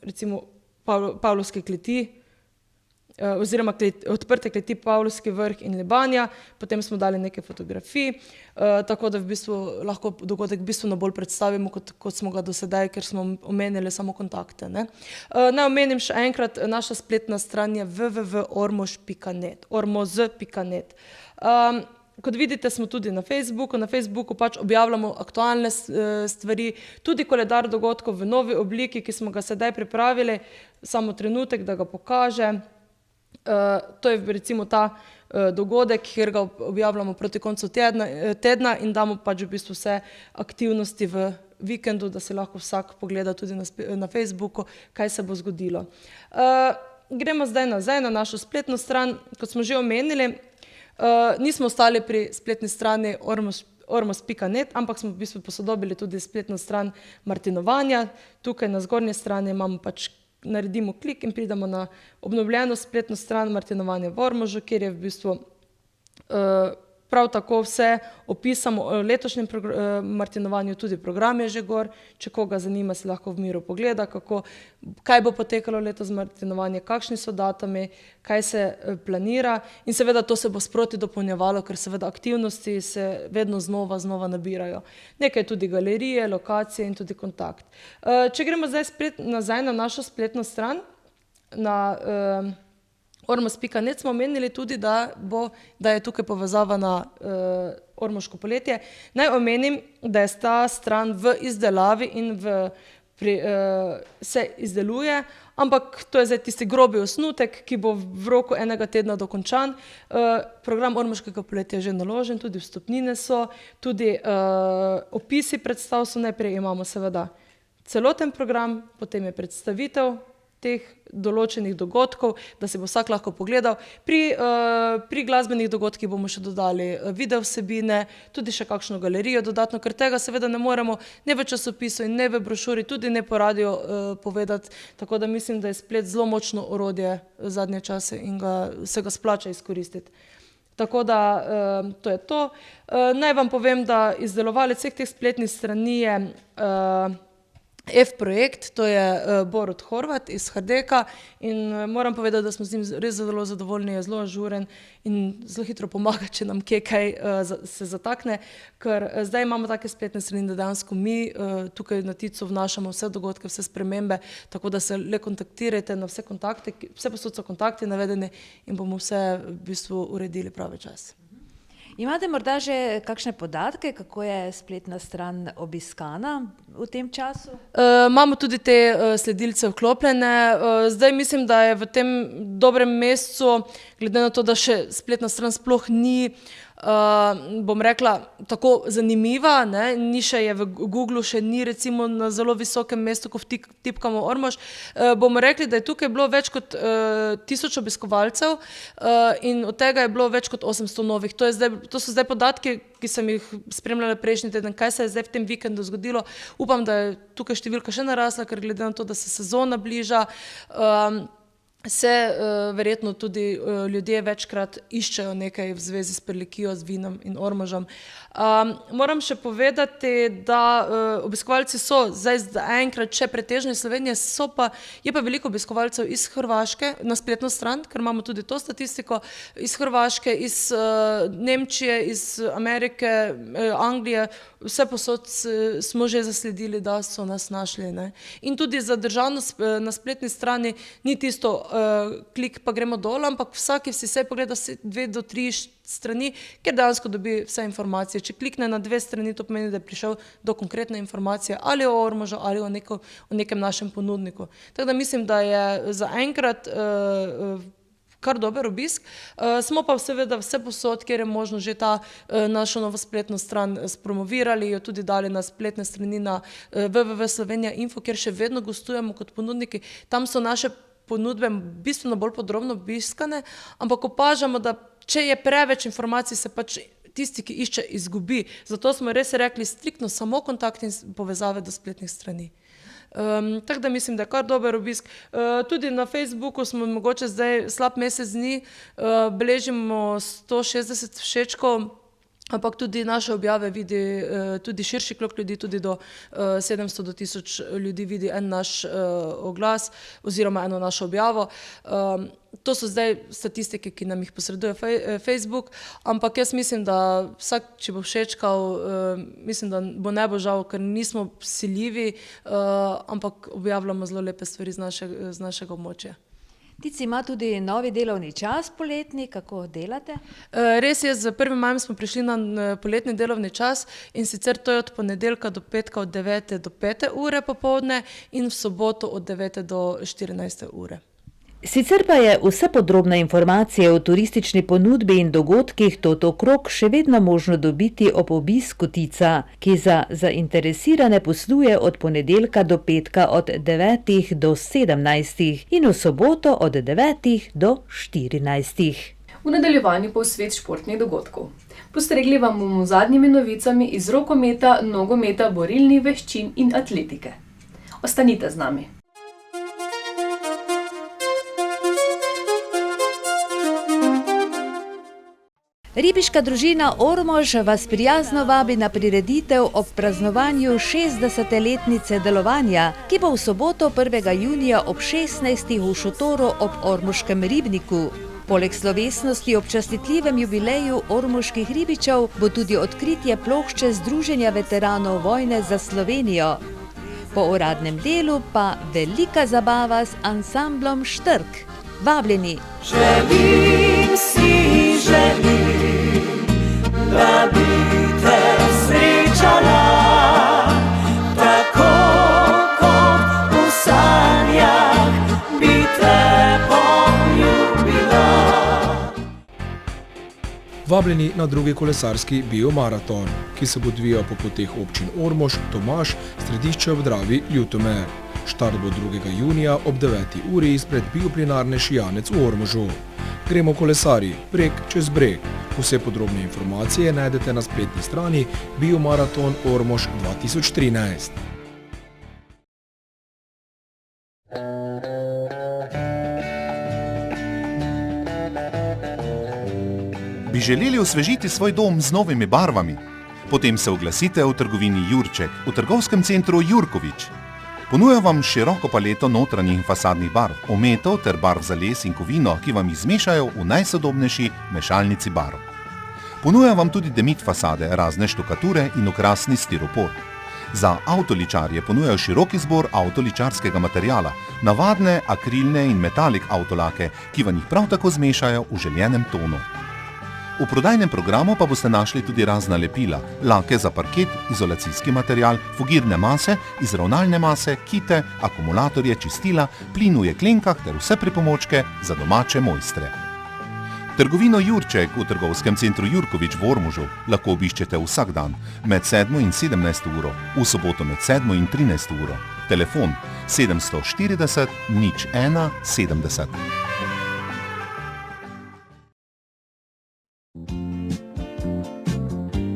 recimo Pavlovske kleti, oziroma odprte kleti Pavlovski vrh in Lebanja, potem smo dali nekaj fotografij, tako da v bistvu lahko dogodek bistveno bolj predstavimo, kot smo ga do sedaj, ker smo omenili samo kontakte. Naj omenim še enkrat, naša spletna stran je www.ormož.net. Kot vidite, smo tudi na Facebooku pač objavljamo aktualne stvari, tudi koledar dogodkov v novi obliki, ki smo ga sedaj pripravili, samo trenutek, da ga pokaže. To je recimo ta dogodek, kjer ga objavljamo proti koncu tedna in damo pač v bistvu vse aktivnosti v vikendu, da si lahko vsak pogleda tudi na Facebooku, kaj se bo zgodilo. Gremo zdaj nazaj na našo spletno stran, kot smo že omenili. Nismo ostali pri spletni strani ormož.net, ampak smo v bistvu posodobili tudi spletno stran martinovanja. Tukaj na zgornji strani imamo pač, naredimo klik in pridemo na obnovljeno spletno stran martinovanja v Ormožu, kjer je v bistvu prav tako vse opisamo o letošnjem martinovanju, tudi program je že gor, če koga zanima, si lahko v miru pogleda, kaj bo potekalo letos martinovanje, kakšni so datumi, kaj se planira in seveda to se bo sproti dopolnjevalo, ker seveda aktivnosti se vedno znova nabirajo. Nekaj tudi galerije, lokacije in tudi kontakt. Če gremo zdaj nazaj na našo spletno stran, na ormož.net, smo omenili tudi, da je tukaj povezava na Ormoško poletje. Naj omenim, da je ta stran v izdelavi in se izdeluje, ampak to je zdaj tisti grobi osnutek, ki bo v roku enega tedna dokončan. Program Ormoškega poletja je že naložen, tudi vstopnine so, tudi opisi predstav so. Najprej imamo seveda celoten program, potem je predstavitev teh določenih dogodkov, da si bo vsak lahko pogledal. Pri glasbenih dogodkih bomo še dodali video vsebine, tudi še kakšno galerijo dodatno, ker tega seveda ne moremo ne v časopisu in ne v brošuri, tudi ne po radiu povedati, tako da mislim, da je splet zelo močno orodje zadnje čase in se ga splača izkoristiti. Tako da to je to. Naj vam povem, da izdelovalec vseh teh spletnih strani je F-projekt, to je Borut Horvat iz Hrdeka in moram povedati, da smo z njim res zelo zadovoljni, je zelo ažuren in zelo hitro pomaga, če nam kaj se zatakne, ker zdaj imamo take spletne strani, da dejansko mi tukaj na Ticu vnašamo vse dogodke, vse spremembe, tako da se le kontaktirajte na vse kontakte, vse posod so kontakti navedeni in bomo vse v bistvu uredili pravi čas. Imate morda že kakšne podatke, kako je spletna stran obiskana v tem času? Imamo tudi te sledilce vklopljene. Zdaj mislim, da je v tem dobrem mesecu, glede na to, da še spletna stran sploh ni, bom rekla, tako zanimiva, ne? Ni še je v Googlu, še ni recimo na zelo visokem mestu, ko tipkamo Ormož. Bomo rekli, da je tukaj bilo več kot 1000 obiskovalcev in od tega je bilo več kot 800 novih. To so zdaj podatki, ki sem jih spremljala prejšnji teden, kaj se je zdaj v tem vikendu zgodilo. Upam, da je tukaj številka še narasla, ker glede na to, da se sezona bliža, se verjetno tudi ljudje večkrat iščejo nekaj v zvezi s Prlekijo, z vinom in Ormožem. Moram še povedati, da obiskovalci so zdaj zaenkrat še pretežno iz Slovenije, je pa veliko obiskovalcev iz Hrvaške na spletno stran, ker imamo tudi to statistiko, iz Hrvaške, iz Nemčije, iz Amerike, Anglije, vse posod smo že zasledili, da so nas našli, ne. In tudi zadržanost na spletni strani ni tisto klik pa gremo dol, ampak vsak si se pogleda 2 do 3 strani, ker dejansko dobi vse informacije. Če klikne na 2 strani, to pomeni, da je prišel do konkretne informacije ali o Ormožu ali o nekem našem ponudniku. Tako da mislim, da je zaenkrat kar dober obisk. Smo pa seveda vse posod, kjer je možno že ta našo novo spletno stran spromovirali, jo tudi dali na spletne strani na www.slovenija.info, kjer še vedno gostujemo kot ponudniki. Tam so naše ponudbe bistveno bolj podrobno obiskane, ampak opažamo, da če je preveč informacij, se pač tisti, ki išče, izgubi. Zato smo res rekli striktno samo kontakt in povezave do spletnih strani. Tako da mislim, da je kar dober obisk. Tudi na Facebooku smo mogoče zdaj slab mesec dni, beležimo 160 všečkov, ampak tudi naše objave vidi tudi širši krog ljudi, tudi do 700 do 1000 ljudi vidi en naš oglas oziroma eno našo objavo. To so zdaj statistike, ki nam jih posreduje Facebook, ampak jaz mislim, da vsak, če bo všečkal, mislim, da bo ne bo žal, ker nismo vsiljivi, ampak objavljamo zelo lepe stvari z našega območja. Tic ima tudi novi delovni čas poletni, kako delate? Res je, z 1. majem smo prišli na poletni delovni čas in sicer to je od ponedeljka do petka od 9. do 5. ure popoldne in v soboto od 9. do 14. ure. Sicer pa je vse podrobne informacije o turistični ponudbi in dogodkih Toto Krog še vedno možno dobiti ob obisku Tica, ki za zainteresirane posluje od ponedeljka do petka od 9. do 17. in v soboto od 9. do 14. V nadaljevanju pa v svet športnih dogodkov. Postregli vam bomo zadnjimi novicami iz rokometa, nogometa, borilnih veščin in atletike. Ostanite z nami. Ribiška družina Ormož vas prijazno vabi na prireditev ob praznovanju 60-letnice delovanja, ki bo v soboto 1. junija ob 16. v šotoru ob Ormoškem ribniku. Poleg slovesnosti ob častitljivem jubileju ormoških ribičev bo tudi odkritje plošče Združenja veteranov vojne za Slovenijo. Po uradnem delu pa velika zabava s ansamblom Štrk. Vabljeni! Želim si, da bi te srečala, tako kot v sanjah bi te poljubila. Vabljeni na drugi kolesarski biomaraton, ki se bo odvijal po poteh občin Ormož, Tomaž, Središče ob Dravi, Ljutomer. Štart bo 2. junija ob 9. uri izpred bioplinarne Šijanec v Ormožu. Gremo kolesarji, breg čez breg. Vse podrobne informacije najdete na spletni strani Biomaraton Ormož 2013. Bi želeli osvežiti svoj dom z novimi barvami? Potem se oglasite v trgovini Jurček v trgovskem centru Jurkovič. Ponuja vam široko paleto notranjih in fasadnih barv, ometov ter barv za les in kovino, ki vam jih zmešajo v najsodobnejši mešalnici barv. Ponuja vam tudi demit fasade, razne štukature in okrasni stiropor. Za avtoličarje ponujajo širok izbor avtoličarskega materiala, navadne, akrilne in metalik avtolake, ki vam jih prav tako zmešajo v željenem tonu. V prodajnem programu pa boste našli tudi razna lepila, lake za parket, izolacijski material, fugirne mase, izravnalne mase, kite, akumulatorje, čistila, plin v jeklenkah ter vse pripomočke za domače mojstre. Trgovino Jurček v trgovskem centru Jurkovič v Ormožu lahko obiščete vsak dan med 7 in 17 uro, v soboto med 7 in 13 uro. Telefon 740 01 70.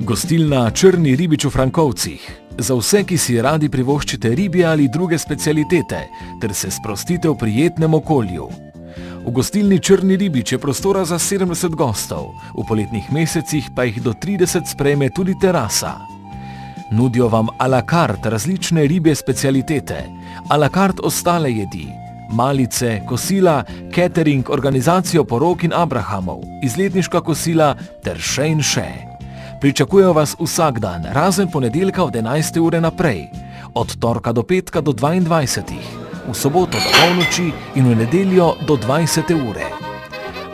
Gostilna Črni ribič v Frankovcih. Za vse, ki si radi privoščite ribje ali druge specialitete, ter se sprostite v prijetnem okolju. V gostilni Črni ribič je prostora za 70 gostov, v poletnih mesecih pa jih do 30 sprejme tudi terasa. Nudijo vam a la carte različne ribje specialitete, a la carte ostale jedi, malice, kosila, catering, organizacijo porok in abrahamov, izletniška kosila ter še in še. Pričakujejo vas vsak dan, razen ponedeljka od 11. ure naprej, od torka do petka do 22. v soboto do polnoči in v nedeljo do 20. ure.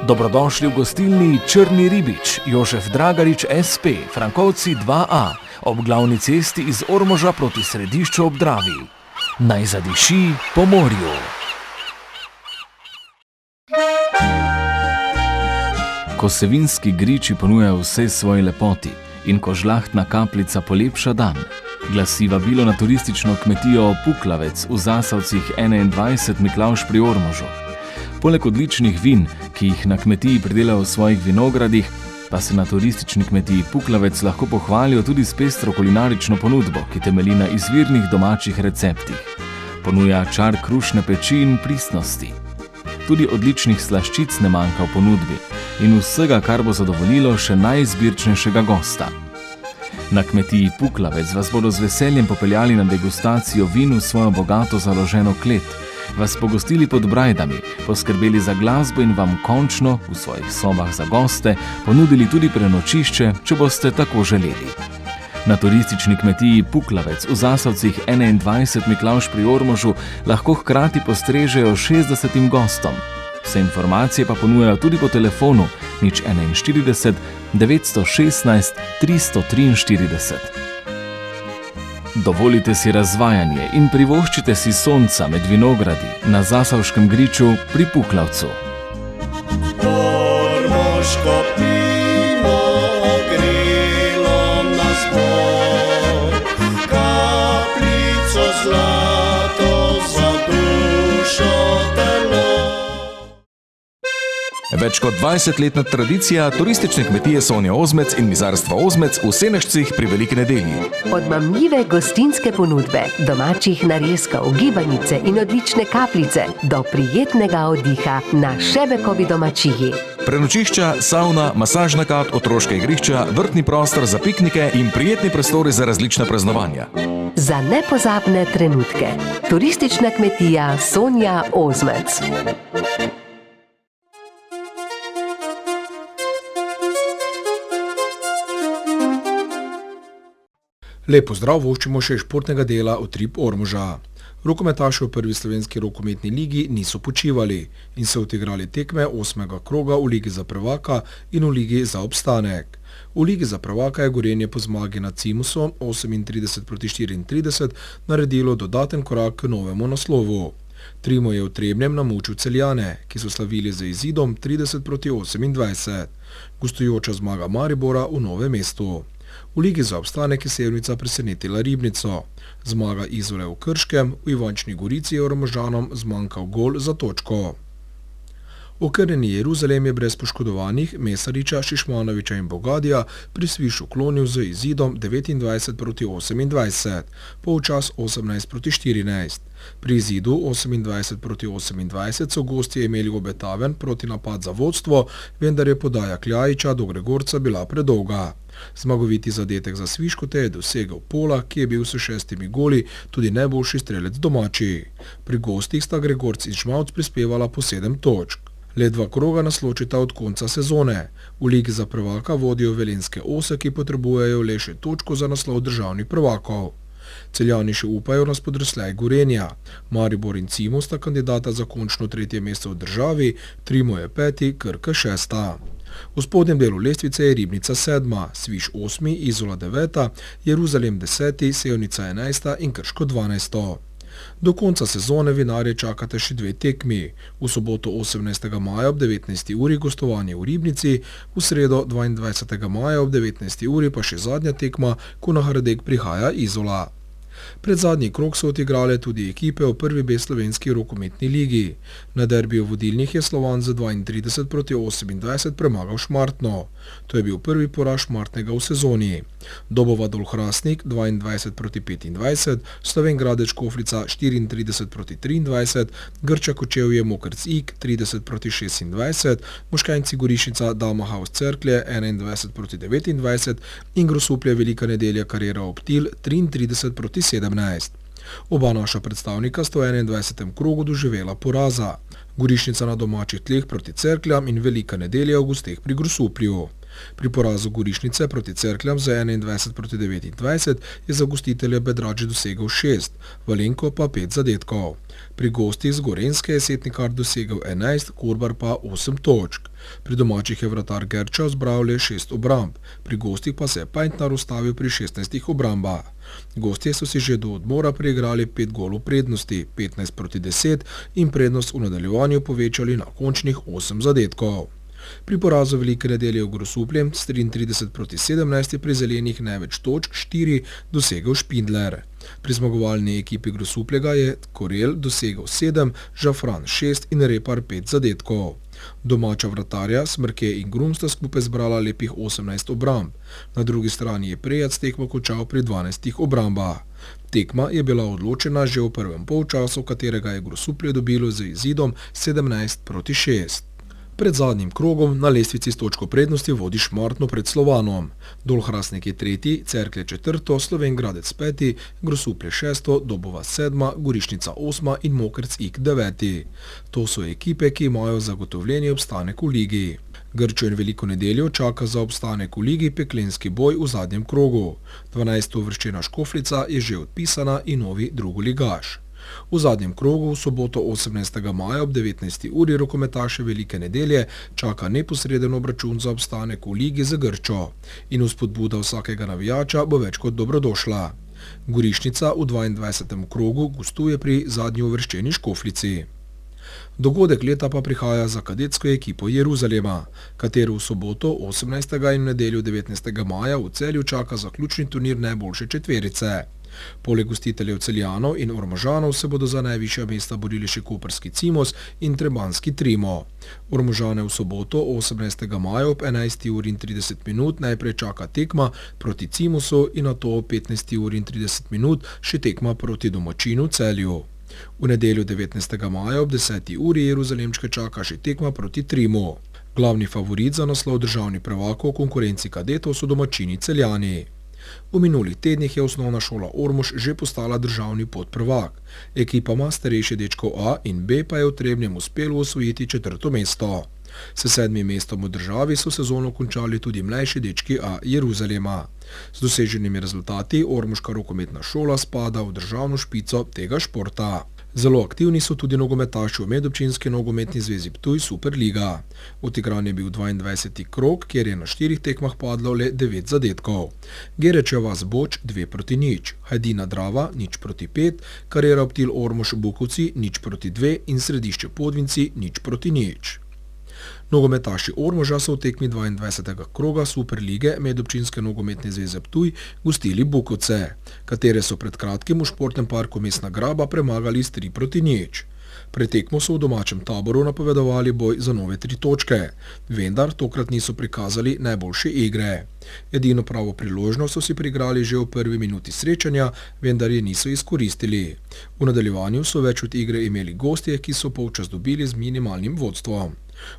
Dobrodošli v gostilni Črni ribič, Jožef Dragarič SP, Frankovci 2A, ob glavni cesti iz Ormoža proti Središču ob Dravi. Naj zadiši po morju. Ko se vinski griči ponujajo vsej svoji lepoti in ko žlahtna kapljica polepša dan, glasi vabilo na turistično kmetijo Puklavec v Zasavcih 21 Miklavž pri Ormožu. Poleg odličnih vin, ki jih na kmetiji pridelajo v svojih vinogradih, pa se na turistični kmetiji Puklavec lahko pohvalijo tudi s pestro kulinarično ponudbo, ki temelji na izvirnih domačih receptih. Ponuja čar krušne peči in pristnosti. Tudi odličnih slaščic ne manjka v ponudbi in vsega, kar bo zadovoljilo še najizbirčnejšega gosta. Na kmetiji Puklavec vas bodo z veseljem popeljali na degustacijo vin v svojo bogato založeno klet, vas pogostili pod brajdami, poskrbeli za glasbo in vam končno v svojih sobah za goste ponudili tudi prenočišče, če boste tako želeli. Na turistični kmetiji Puklavec v Zasavcih 21 Miklavž pri Ormožu lahko hkrati postrežejo 60 gostom. Vse informacije pa ponujajo tudi po telefonu 041 916 343. Dovolite si razvajanje in privoščite si sonca med vinogradi na Zasavškem griču pri Puklavcu. Ormoško pivo grelo nas bo, kapljico zlato za dušo telo. Več kot 20-letna tradicija turistične kmetije Sonja Ozmec in mizarstva Ozmec v Senešcih pri Veliki nedelji. Od mamljive gostinske ponudbe, domačih narezkov, gibanice in odlične kapljice do prijetnega oddiha na Šebekovi domačiji. Prenočišča, savna, masažna kad, otroška igrišča, vrtni prostor za piknike in prijetni prostori za različna praznovanja. Za nepozabne trenutke. Turistična kmetija Sonja Ozmec. Lep pozdrav voščimo še športnega dela Utrip Ormoža. Rokometaši v prvi slovenski rokometni ligi niso počivali in se odigrali tekme 8. kroga v Ligi za prvaka in v Ligi za obstanek. V Ligi za prvaka je Gorenje po zmagi nad Cimusom 38-34 naredilo dodaten korak k novemu naslovu. Trimo je v Trebnjem namučil Celjane, ki so slavili z izidom 30-28. Gostujoča zmaga Maribora v Novem mestu. V Ligi za obstanek je Sevnica presenetila Ribnico. Zmaga Izole v Krškem, v Ivančni Gorici je Ormožanom zmanjkal gol za točko. Okrnjeni Jeruzalem je brez poškodovanih Mesariča, Šišmanoviča in Bogadija pri Svišu klonil z izidom 29-28, polčas 18-14. Pri izidu 28-28 so gostje imeli obetaven protinapad za vodstvo, vendar je podaja Kljajiča do Gregorca bila predolga. Zmagoviti zadetek za Sviškote je dosegel Pola, ki je bil s 6 goli tudi najboljši strelec domači. Pri gostih sta Gregorc in Žmavc prispevala po 7 točk. Le 2 kroga nas ločita od konca sezone. V Ligi za prvaka vodijo velenjske Ose, ki potrebujejo le še točko za naslov državnih prvakov. Celjani še upajo na spodrsljaj Gorenja. Maribor in Cimos sta kandidata za končno 3. mesto v državi, Trimo je 5., Krka 6. V spodnjem delu lestvice je Ribnica 7., Sviš 8., Izola 9., Jeruzalem 10., Sevnica 11. in Krško 12. Do konca sezone vinarje čakate še 2 tekmi. V soboto 18. maja ob 19. uri gostovanje v Ribnici, v sredo 22. maja ob 19. uri pa še zadnja tekma, ko na Hradek prihaja Izola. Predzadnji krog so odigrale tudi ekipe v prvi B slovenski rokometni ligi. Na derbiju vodilnih je Slovan z 32-28 premagal Šmartno. To je bil prvi poraz Šmartnega v sezoni. Dobova Dol Hrastnik 22-25, Slovenj Gradec Škofljica 34-23, Grča Kočevje Mokrc Ig 30-26, Moškanjci Gorišnica Dama House Cerklje 21-29 in Grosuplje Velika Nedelja Karera Optil 33-17. Oba naša predstavnika sta v 21. krogu doživela poraza. Gorišnica na domačih tleh proti Cerkljam in Velika Nedelja v gosteh pri Grosuplju. Pri porazu Gorišnice proti Cerkljam za 21-29 je za gostitelje Bedrač dosegel 6, Valenko pa 5 zadetkov. Pri gostih z Gorenjske je Setnikar dosegel 11, Korbar pa 8 točk. Pri domačih je vratar Gerča zbral le 6 obramb, pri gostih pa se je Pajntnar ustavil pri 16 obrambah. Gostje so si že do odmora preigrali 5 golov prednosti, 15-10 in prednost v nadaljevanju povečali na končnih 8 zadetkov. Pri porazu Velike Nedelje v Grosupljem s 33-17 je pri zelenih največ točk 4 dosegel Špindler. Pri zmagovalni ekipi Grosupljega je Korel dosegel 7, Žafran 6 in Repar 5 zadetkov. Domača vratarja Smrke in Grum sta skupaj zbrala lepih 18 obramb. Na drugi strani je Prejac tekmo končal pri 12 obrambah. Tekma je bila odločena že v prvem polčasu, katerega je Grosuplje dobilo z izidom 17-6. Pred zadnjim krogom na lestvici s točko prednosti vodi Šmartno pred Slovanom. Dol Hrastnik je 3., Cerklje 4., Slovenj Gradec 5., Grosuplje 6., Dobova 7., Gorišnica 8. in Mokrc Ig 9. To so ekipe, ki imajo zagotovljeni obstanek v ligi. Grčo in Veliko Nedeljo čaka za obstanek v ligi peklenski boj v zadnjem krogu. 12. uvrščena Škofljica je že odpisana in novi drugoligaš. V zadnjem krogu v soboto 18. maja ob 19. uri rokometaše Velike Nedelje čaka neposreden obračun za obstanek v ligi z Grčo in vzpodbuda vsakega navijača bo več kot dobrodošla. Gorišnica v 22. krogu gostuje pri zadnji uvrščeni Škofljici. Dogodek leta pa prihaja za kadetsko ekipo Jeruzalema, katero v soboto 18. in v nedeljo 19. maja v Celju čaka zaključni turnir najboljše četverice. Poleg gostiteljev Celjanov in Ormožanov se bodo za najvišja mesta borili še koprski Cimos in trebanjski Trimo. Ormožane v soboto 18. maja ob 11:30 najprej čaka tekma proti Cimosu in nato ob 15:30 še tekma proti domačinu Celju. V nedeljo 19. maja ob 10. uri Jeruzalemčke čaka še tekma proti Trimu. Glavni favorit za naslov državni prvakov v konkurenci kadetov so domačini Celjani. V minulih tednih je osnovna šola Ormož že postala državni podprvak. Ekipama starejše dečkov A in B pa je v Trebnjem uspelo osvojiti 4. mesto. S 7. mestom v državi so sezono končali tudi mlajši dečki A Jeruzalema. Z doseženimi rezultati Ormoška rokometna šola spada v državno špico tega športa. Zelo aktivni so tudi nogometaši v medobčinski nogometni zvezi Ptuj Superliga. Odigran je bil 22. krog, kjer je na 4 tekmah padlo le 9 zadetkov. Gerečeva z Boč 2-0, Hajdina Drava 0-5, Karera Optil Ormož Bukovci 0-2 in Središče Podvinci 0-0. Nogometaši Ormoža so v tekmi 22. kroga Superlige medobčinske nogometne zveze Ptuj gostili Bukovce, katere so pred kratkim v športnem parku Mestna Graba premagali s 3-0. Pred tekmo so v domačem taboru napovedovali boj za nove 3 točke, vendar tokrat niso prikazali najboljše igre. Edino pravo priložnost so si priigrali že v prvi minuti srečanja, vendar je niso izkoristili. V nadaljevanju so več od igre imeli gostje, ki so polčas dobili z minimalnim vodstvom.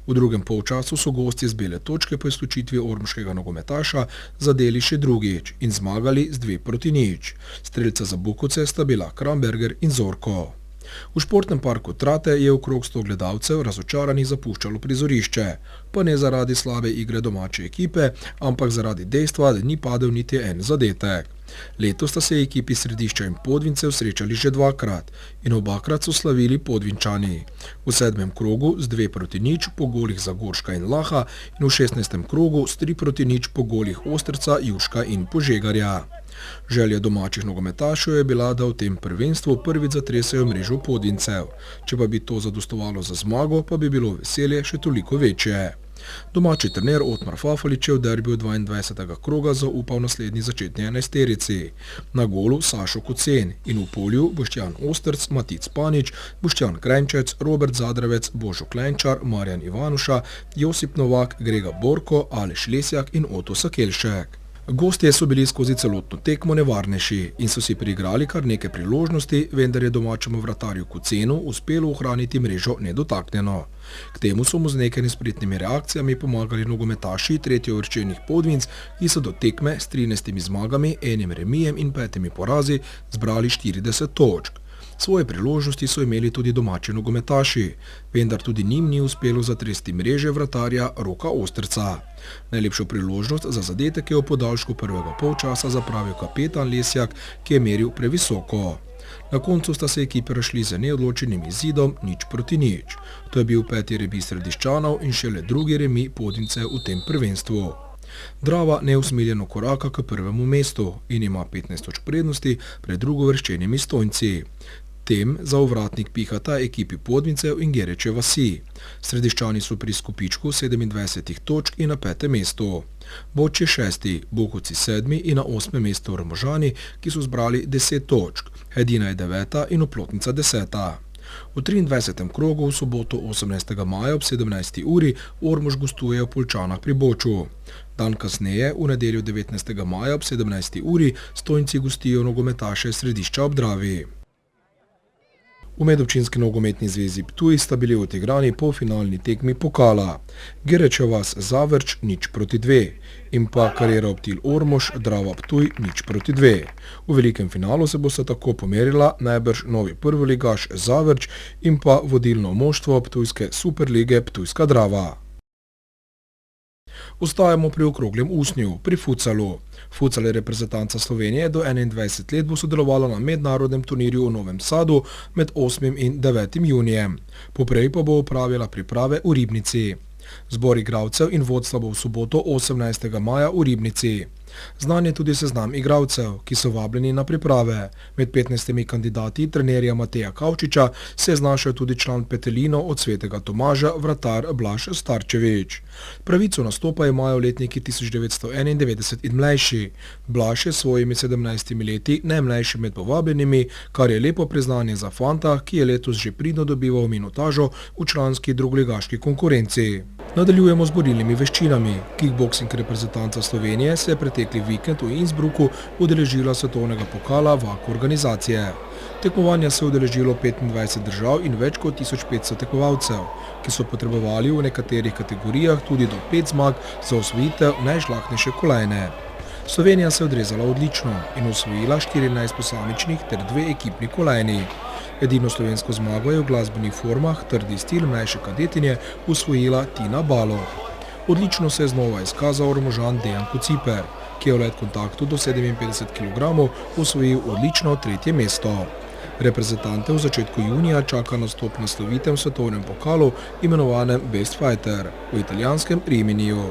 V drugem polčasu so gostje z bele točke po izključitvi ormoškega nogometaša zadeli še drugič in zmagali z 2-0. Strelca za Bukovce sta bila Kramberger in Zorko. V športnem parku Trate je okrog 100 gledalcev razočaranih zapuščalo prizorišče, pa ne zaradi slabe igre domače ekipe, ampak zaradi dejstva, da ni padel niti en zadetek. Letos sta se ekipi Središča in Podvincev srečali že dvakrat in obakrat so slavili Podvinčani. V 7. krogu z 2-0 po golih Zagorška in Laha in v 16. krogu s 3-0 po golih Ostrca, Juška in Požegarja. Želja domačih nogometašev je bila, da v tem prvenstvu prvič zatresejo mrežo Podvincev. Če pa bi to zadostovalo za zmago, pa bi bilo veselje še toliko večje. Domači trener Otmar Fafalič je v derbiju 22. kroga zaupal naslednji začetni enajsterici. Na golu Sašo Kocen in v polju Boštjan Ostrc, Matic Panič, Boštjan Krenčec, Robert Zadravec, Božo Klenčar, Marjan Ivanuša, Josip Novak, Grega Borko, Aleš Lesjak in Oto Sakelšek. Gostje so bili skozi celotno tekmo nevarnejši in so si priigrali kar nekaj priložnosti, vendar je domačemu vratarju Kocenu uspelo ohraniti mrežo nedotaknjeno. K temu so mu z nekaj nespretnimi reakcijami pomagali nogometaši tretjeuvrščenih Podvinc, ki so do tekme s 13 zmagami, 1 remijem in 5 porazi zbrali 40 točk. Svoje priložnosti so imeli tudi domači nogometaši, vendar tudi njim ni uspelo zatresti mreže vratarja Roka Ostrca. Najlepšo priložnost za zadetek je v podaljšku prvega polčasa zapravil kapetan Lesjak, ki je meril previsoko. Na koncu sta se ekipe razšli z neodločenim izidom 0-0. To je bil 5. remi Središčanov in šele 2. remi Podvincev v tem prvenstvu. Drava neusmiljeno koraka k prvemu mestu in ima 15 točk prednosti pred drugovrščenimi Stojnci. Tem za ovratnik pihata ekipi Podvincev in Gereče vasi. Središčani so pri skupičku 27 točk in na 5. mestu. Boč je 6., Bokovci 7. in na 8. mestu Rmožani, ki so zbrali 10 točk. Hedina je 9. in Oplotnica 10. V 23. krogu v soboto 18. maja ob 17. uri Ormož gostuje v Poljčanah pri Boču. Dan kasneje, v nedeljo 19. maja ob 17. uri, Stojnci gostijo nogometaše Središča ob Dravi. V Medobčinski nogometni zvezi Ptuj sta bili odigrani polfinalni tekmi pokala. Gereča vas Zavrč 0-2 in pa Karera Optil Ormož Drava Ptuj 0-2. V velikem finalu se bosta tako pomerila najbrž novi prvoligaš Zavrč in pa vodilno moštvo Ptujske superlige Ptujska Drava. Ostajamo pri okroglem usnju, pri futsalu. Futsal je reprezentanca Slovenije do 21 let bo sodelovala na mednarodnem turnirju v Novem Sadu med 8. in 9. junijem. Poprej pa bo opravila priprave v Ribnici. Zbor igralcev in vodstva bo v soboto 18. maja v Ribnici. Znan je tudi seznam igralcev, ki so vabljeni na priprave. Med 15 kandidati trenerja Mateja Kavčiča se je znašel tudi član Petelino od Svetega Tomaža, vratar Blaž Starčevič. Pravico nastopa imajo letniki 1991 in mlajši. Blaž je s svojimi 17 leti najmlajši med povabljenimi, kar je lepo priznanje za fanta, ki je letos že pridno dobival minutažo v članski drugoligaški konkurenci. Nadaljujemo z borilnimi veščinami. Kickboksing reprezentanca Slovenije se je pretekli vikend v Innsbrucku udeležila svetovnega pokala VAK organizacije. Tekmovanja se je udeležilo 25 držav in več kot 1500 tekmovalcev, ki so potrebovali v nekaterih kategorijah tudi do 5 zmag za osvojitev najžlahtnejše kolajne. Slovenija se je odrezala odlično in osvojila 14 posamičnih ter 2 ekipni kolajni. Edino slovensko zmago je v glasbenih formah trdi stil mlajše kadetinje osvojila Tina Balo. Odlično se je znova izkazal Ormožan Dejan Kociper, ki je v let kontaktu do 57 kg osvojil odlično 3. mesto. Reprezentante v začetku junija čaka nastop na slovitem svetovnem pokalu imenovanem Best Fighter v italijanskem Riminiju.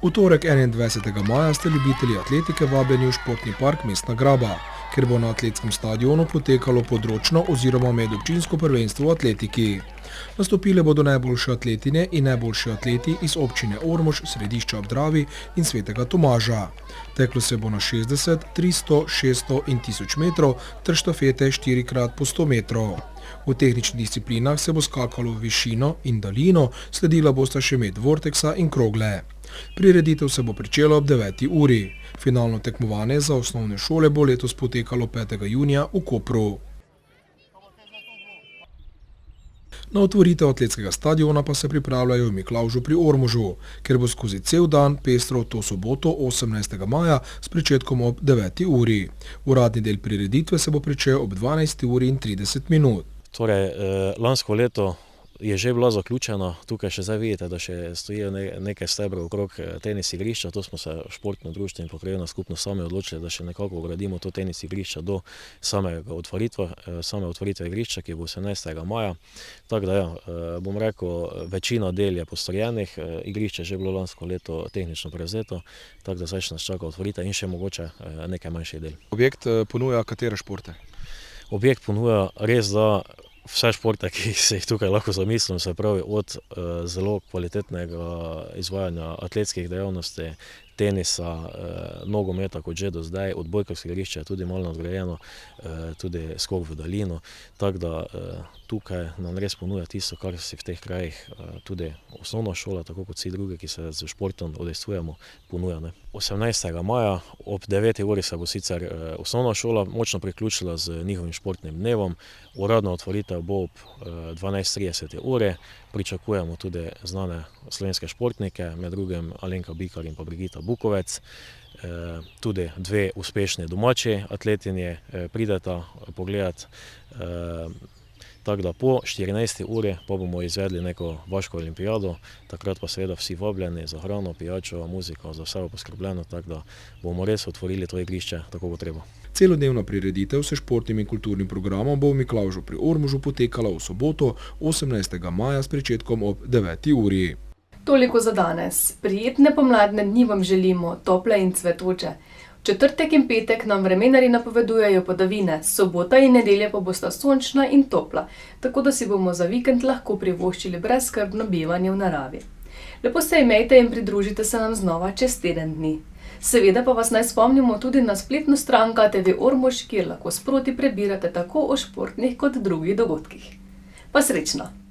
V torek 21. maja ste ljubitelji atletike vabljeni v športni park Mestna Graba, kjer bo na atletskem stadionu potekalo področno oziroma medobčinsko prvenstvo v atletiki. Nastopile bodo najboljše atletine in najboljši atleti iz občine Ormož, Središča ob Dravi in Svetega Tomaža. Teklo se bo na 60, 300, 600 in 1000 metrov ter štafete 4x po 100 metrov. V tehničnih disciplinah se bo skakalo v višino in daljino, sledila bosta še met vorteksa in krogle. Prireditev se bo pričela ob 9. uri. Finalno tekmovanje za osnovne šole bo letos potekalo 5. junija v Kopru. Na otvoritev atletskega stadiona pa se pripravljajo v Miklavžu pri Ormožu, kjer bo skozi cel dan pestro to soboto 18. maja s pričetkom ob 9. uri. Uradni del prireditve se bo pričel ob 12. uri in 30 minut. Torej, lansko leto je že bilo zaključeno, tukaj še zdaj vidite, da še stojijo nekaj stebrov okrog tenis igrišča, to smo se športno društvo in pokrajevna skupnost sami odločili, da še nekako ugradimo to tenis igrišča do same otvoritve igrišča, ki bo 18. maja. Tako da bom rekel, večina del je postorjenih, igrišče je že bilo lansko leto tehnično prevzeto, tako da zdaj še nas čaka otvoritev in še mogoče nekaj manjših del. Objekt ponuja katere športe? Objekt ponuja res da vse športe, ki se jih tukaj lahko zamislim, se pravi od zelo kvalitetnega izvajanja atletskih dejavnosti, tenisa, nogometa kot že do zdaj, odbojkarsko igrišče je tudi malo nadgrajeno, tudi skok v daljino, tako da tukaj nam res ponuja tisto, kar si v teh krajih tudi osnovna šola, tako kot vsi drugi, ki se z športom udejstvujemo, ponuja. 18. maja ob 9. uri se bo sicer osnovna šola močno priključila z njihovim športnim dnevom, uradna otvoritev bo ob 12:30 uri, pričakujemo tudi znane slovenske športnike, med drugim Alenka Bikar in pa Brigita Bukovec, tudi dve uspešni domači atletinje prideta pogledat. Tako da po 14. uri pa bomo izvedli neko vaško olimpijado, takrat pa seveda vsi vabljeni za hrano, pijačo, muziko, za vse bo poskrbljeno, tako da bomo res otvorili to igrišče tako kot treba. Celodnevna prireditev s športnim in kulturnim programom bo v Miklavžu pri Ormožu potekala v soboto 18. maja s pričetkom ob 9. uri. Toliko za danes. Prijetne pomladne dni vam želimo, tople in cvetoče. Četrtek in petek nam vremenarji napovedujejo padavine, sobota in nedelja pa bosta sončna in topla, tako da si bomo za vikend lahko privoščili brezskrbno bivanje v naravi. Lepo se imejte in pridružite se nam znova čez teden dni. Seveda pa vas naj spomnimo tudi na spletno stran KTV Ormož, kjer lahko sproti prebirate tako o športnih kot drugih dogodkih. Pa srečno!